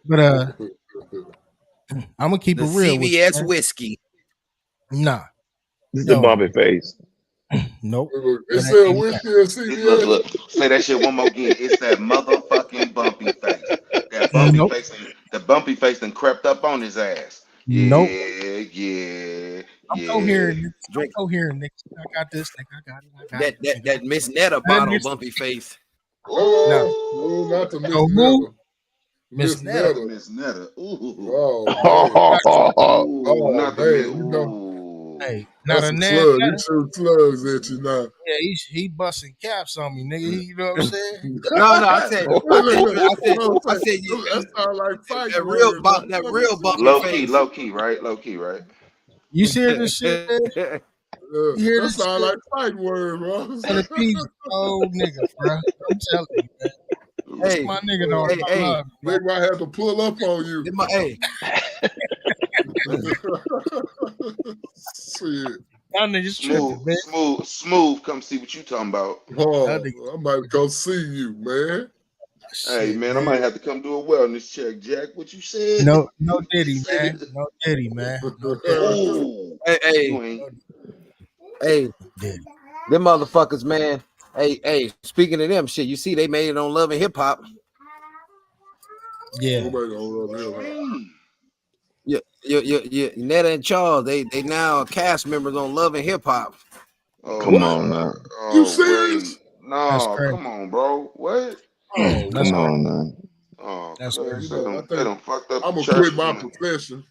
But I'm gonna keep The it real with you, CVS man. whiskey. Nah, This is the yo, bumpy face. nope. It That said ain't that. whiskey and look, CVS. look. Say that shit one more again. It's that motherfucking bumpy face. That bumpy Nope. face and the bumpy face and crept up on his ass. Nope. Yeah. I'm coherent, nigga. I'm Drink coherent, nigga. I got this, nigga. I got it. I got that it, that nigga. that Miss Netta That bottle, Miss, bumpy face. no, No, Ooh. not to Miss no who? Netta. Miss Miss Netta. Uh, Netta. Miss Netta. Ooh. Oh man. Ooh. Oh Not the man. Miss. You know Ooh. Hey, not that's a a nan slug. He Netta. shooting slugs at you now. Yeah, he busting caps on me, nigga. You know what I'm saying? no, I That said sound like fight that words, man. real bumpy Low face. key, right? Low key, right? You hear this shit, man? You hear That this sound shit? like fight words, Man, bro. the P's a cold nigga, bro. I'm telling you, man. That's hey, my nigga, though. I hey, love him, man. They might have to pull up on you. hey, Shit. Y'all niggas tripping, man. Smooth. Come see what you talking about. Y'all Oh, niggas, I might go see you, man. Hey shit, man, I man. might have to come do a wellness check, Jack. What you said? No You Diddy, man. said. No Diddy, man. No Diddy. Ooh. hey, You ain't. No hey, Diddy. them motherfuckers, man. Hey, speaking of them shit, you see they made it on Love and Hip Hop. Yeah. Nobody gonna What rub you him out. mean? Netta and Charles, they now are cast members on Love and Hip Hop. Oh Come What? on my. now. You Oh serious? wait. That's No, crazy. come on, bro. What? Oh That's Come crazy. wow. on now. Oh, That's Well, you cuz crazy. know, I they think done fucked up the I'm gonna quit churches, my man. profession.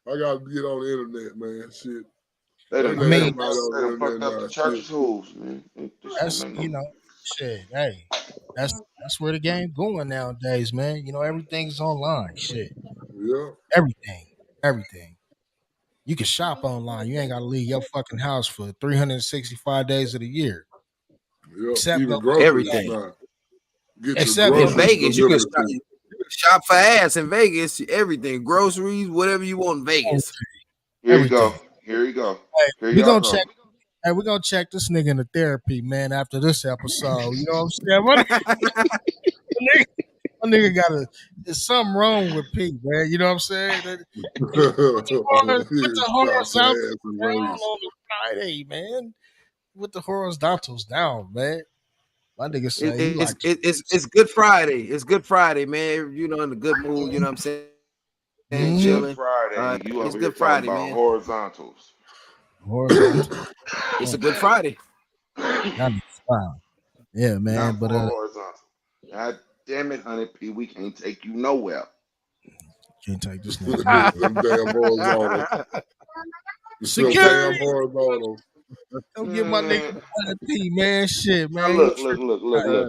I gotta get on the internet, man. Shit. They They done I let they mean, done everybody fucked on they the done internet fucked up the now. Shit. churches' hooves, man. This shit that's ain't you no. know, shit. Hey, that's where the game going nowadays, man. You know, everything's online. Shit, Yeah. everything, everything. You can shop online. You ain't got to leave your fucking house for 365 days of the year, Yeah. except go Even to groceries Everything. now. Get your except In go to groceries Vegas, delivered to you you. can shop for ass in Vegas. Everything, groceries, whatever you want in Vegas. Here you go. everything. Here you go. Hey, Here we y'all gonna go. check. Hey, we gonna check this nigga into therapy, man. After this episode, you know what I'm saying? My nigga got a. There's something wrong with Pete, man. You know what I'm saying? Put the Shop for horizontals ass in down Vegas. on the Friday, man. With the horizontals down, man. My nigga say he like. It's Good Friday. It's Good Friday, man. You know, in a good mood. You know what I'm saying? It's Mm-hmm. Good Chilling. Friday, and you It's over here Good talking Friday, about man. horizontals. Horizontal. It's a Oh, Good Friday. y'all niggas wild. Yeah, man. Not But for a horizontal. God damn it, honey P, we can't take you nowhere. can't take this nigga nowhere. Them damn horizontal. It's them Security, damn horizontal. don't get my nigga Man, P, man. Shit, now man. He look, tripping.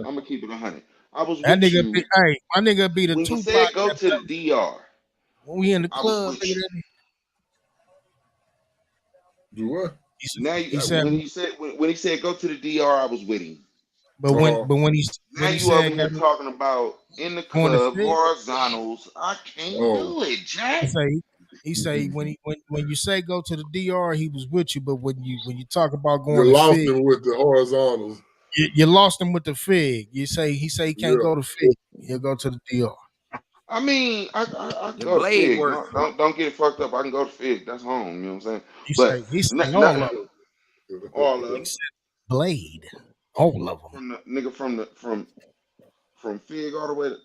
I'm gonna keep it 100. I was That with nigga be, you hey, my nigga be the when you Tupac said go that to the DR. when we in the I was club, with nigga. you. Do what? Now He said, when he said go to the DR, I was with him. but Uh-huh. Now when he you over said here talking about in the going to club fit, horizontals. I can't Oh. do it, he Jack. say he say when you say go to the DR, he was with you, but when you talk about You going to lost Fig, him with the horizontals. you lost him with the Fig. He say he can't Yeah. go to Fig. He'll go to the DR. I mean, I can The go to blade Fig. work. No, don't get it fucked up. I can go to Fig. That's home. You know what I'm saying? But He say not all of them. all of He them. said Blade, all of them. From the nigga from Fig all the way to.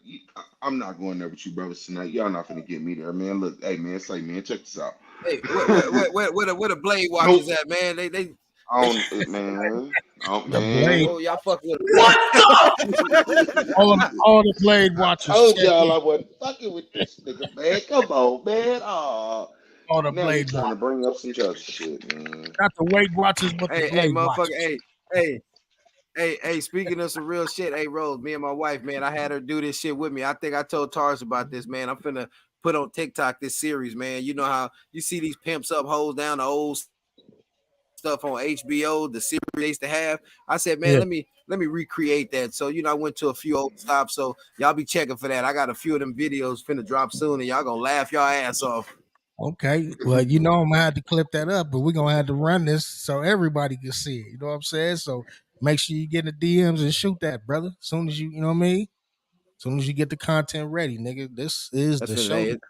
I'm not going there with you brothers tonight. Y'all not finna get me there, man. Look, hey man, say man, check this out. Hey, where the blade Nope. watches at, man? They On it, man. Oh The Blade, oh y'all fuck with What all the Blade I watchers told check y'all in. I wasn't fucking with this nigga, man. Come on, man. Oh, All the now you Blade trying to watchers, bring up some other shit, man. not the Weight Watchers, but the hey, Blade motherfucker, Watchers. hey, speaking of some real shit, hey, Rose, me and my wife, man, I had her do this shit with me. I think I told Taurus about this, man. I'm finna put on TikTok this series, man. You know how you see these pimps up, hoes down, the old stuff on HBO, the series they used to have. I said, man, Yeah. let me recreate that. So, I went to a few old stops. So y'all be checking for that. I got a few of them videos finna drop soon, and y'all gonna laugh your ass off. Okay. Well, I'm gonna have to clip that up, but we're gonna have to run this so everybody can see it. You know what I'm saying? So make sure you get the DMs and shoot that, brother. As soon as you know what I mean? As soon as you get the content ready, nigga. This is That's the finna show. it.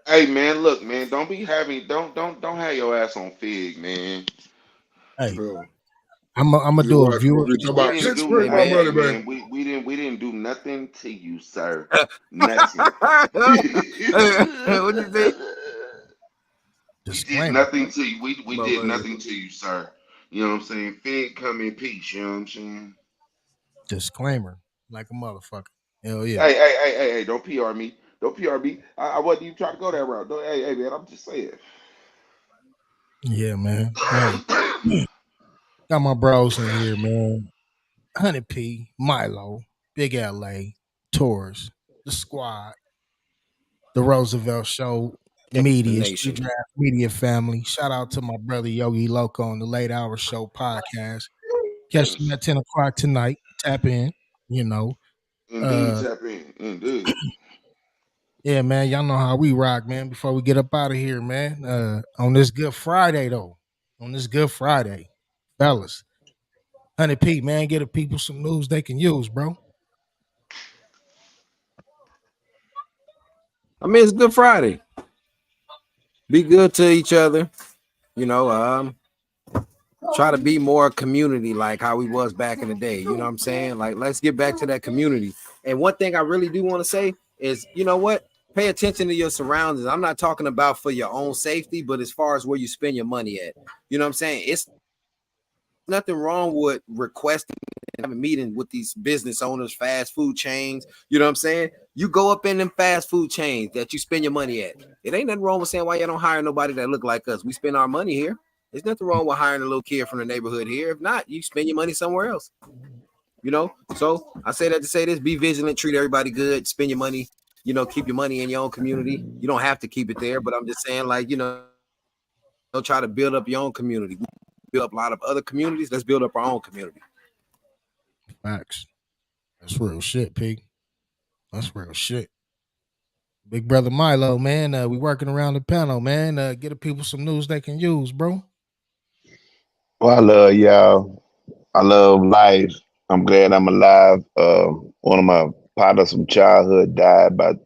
Hey man, look, man, don't have your ass on Fig, man. Hey, hell? I'm gonna Your do a wife gonna viewer. be talking We about, didn't bitch, do bring my hey money back. man, we didn't do nothing to you, sir. Nothing. What you say? We did Disclaimer. nothing to you. We But did nothing to you, sir. You know what I'm saying? Fed come in peace. You know what I'm saying? Disclaimer. Like a motherfucker. Hell yeah. Hey! Don't PR me. Don't PR me. I wasn't even trying to go that route. Don't, hey, man. I'm just saying. Yeah, man. Hey, got my bros in here, man. 100P, Milo, Big LA, Taurus, the squad, the Roosevelt Show, media, Street nation. Draft Media family. Shout out to my brother Yogi Loco on the Late Hour Show podcast. Catch him Yes, at 10 o'clock tonight. Tap in, you know. indeed. Uh Tap in. Indeed. yeah, man. Y'all know how we rock, man. Before we get up out of here, man. On this Good Friday, though. On this Good Friday, fellas. 100P, man. Get the people some news they can use, bro. I mean, it's Good Friday. Be good to each other. You know, try to be more community like how we was back in the day. You know what I'm saying? Like, let's get back to that community. And one thing I really do want to say is, you know what? Pay attention to your surroundings. I'm not talking about for your own safety, but as far as where you spend your money at. You know what I'm saying? It's nothing wrong with requesting and having a meeting with these business owners, fast food chains. You know what I'm saying? You go up in them fast food chains that you spend your money at. It ain't nothing wrong with saying why y'all don't hire nobody that look like us. We spend our money here. There's nothing wrong with hiring a little kid from the neighborhood here. If not, you spend your money somewhere else. You know? So I say that to say this: be vigilant, treat everybody good, spend your money, you know, keep your money in your own community. You don't have to keep it there, but I'm just saying, like, you know, try to build up your own community. We build up a lot of other communities. Let's build up our own community. Facts. That's real shit, Pig. That's real shit. Big brother Milo, man. We working around the panel, man. Get the people some news they can use, bro. Well, I love y'all. I love life. I'm glad I'm alive. One of my partners from childhood died about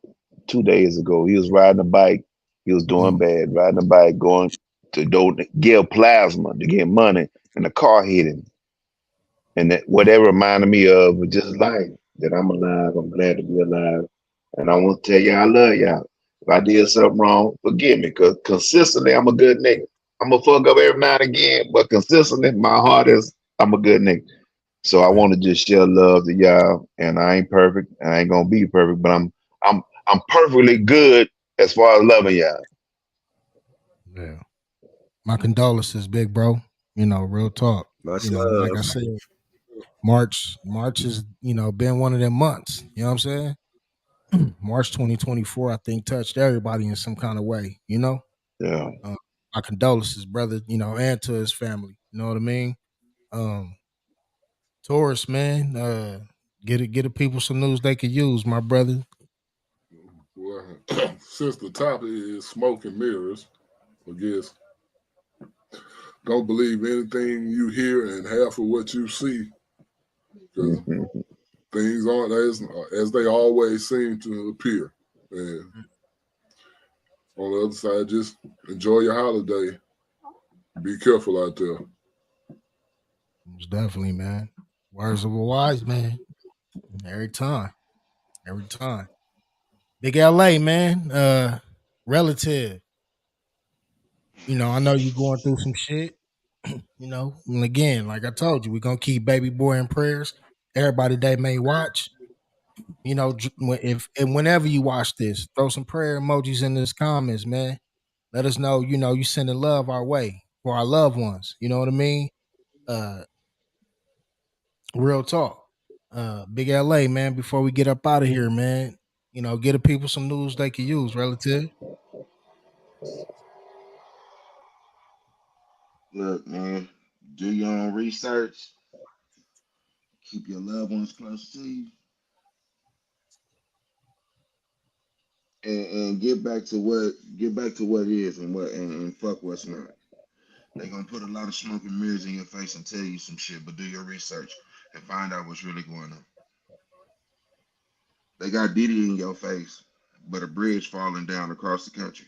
2 days ago. He was riding a bike. He was doing Mm, bad, riding a bike, going to give plasma to get money, and the car hit him. And that whatever reminded me of was just life. That I'm alive. I'm glad to be alive. And I want to tell y'all I love y'all. If I did something wrong, forgive me. Cause consistently I'm a good nigga. I'm gonna fuck up every now and again, but consistently my heart is I'm a good nigga. So I yeah, want to just share love to y'all. And I ain't perfect. I ain't gonna be perfect, but I'm perfectly good as far as loving y'all. yeah. My condolences, big bro. You know, real talk. Much You know, like love. I said, March has, been one of them months. You know what I'm saying? March 2024, I think, touched everybody in some kind of way, you know? Yeah. Uh, my condolences, brother, and to his family. You know what I mean? Um, Taurus, man, get the people some news they could use, my brother. Well, since the topic is smoke and mirrors, I guess don't believe anything you hear and half of what you see, because Mhm. things aren't as they always seem to appear. And on the other side, just enjoy your holiday. Be careful out there. Most definitely, man. Words of a wise man. Every time. Every time. Big LA, man. Relative. I know you going through some shit. And again, like I told you, we're gonna keep baby boy in prayers. Everybody that may watch, if and whenever you watch this, throw some prayer emojis in this comments, man. Let us know, you sending love our way for our loved ones. You know what I mean? Uh Real talk. Big LA, man, before we get up out of here, man, get the people some news they can use, relative. Look, man. Do your own research. Keep your loved ones close to you, and get back to what is and and fuck what's not. They gonna put a lot of smoke and mirrors in your face and tell you some shit, but do your research and find out what's really going on. They got Diddy in your face, but a bridge falling down across the country.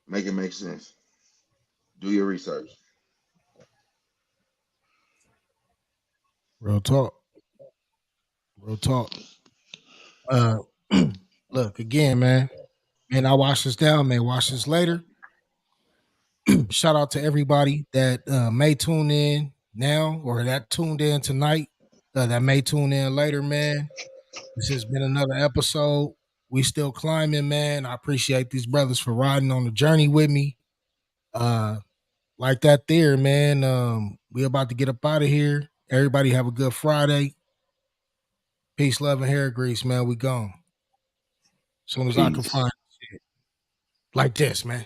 Make it make sense. Do your research. Real talk. Real talk. Uh Look, again, man. Man, I wash this down, man. Watch this later. Shout out to everybody that may tune in now or that tuned in tonight, that may tune in later, man. This has been another episode. We still climbing, man. I appreciate these brothers for riding on the journey with me. Like that there, man. We about to get up out of here. Everybody have a good Friday. Peace, love, and hair grease, man. We gone. As soon as I can Peace. find shit. Like this, man.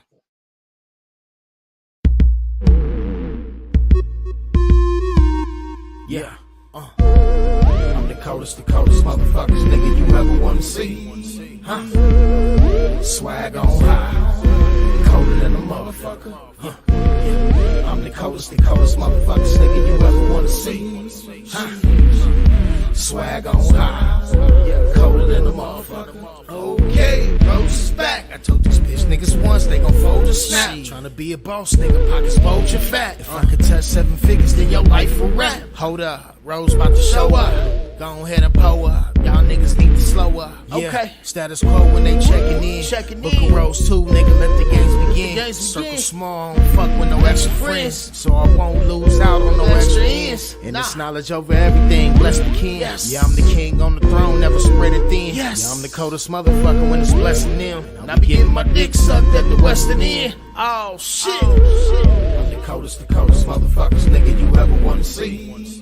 Yeah. I'm the coldest motherfuckers, nigga, you ever wanna see. Huh? Swag on high. Colder than a motherfucker. Huh? Yeah. I'm the coldest motherfuckers, nigga, you ever wanna see. Huh? Swag on high. Colder than a motherfucker. Okay, Rose is back. I told these bitch niggas once they gon' fold a snap. Tryna be a boss, nigga, pockets bulge your fat. If I could touch 7 figures, then your life will rap. Hold up, Rose about to show up. Go ahead and pull up. Y'all niggas need to slow up. Yeah. Okay, status quo when they checking in. Book a Rose 2, nigga, let the games begin. Circle small, don't fuck with no extra friends. So I won't lose out on no extra ends. And this knowledge over everything, bless the king. Yes. Yeah, I'm the king on the throne, never spread it thin. Yes. Yeah, I'm the coldest motherfucker when it's blessing them. And I be getting my dick sucked at the western end. Oh shit. I'm the coldest motherfuckers, nigga, you ever wanna see.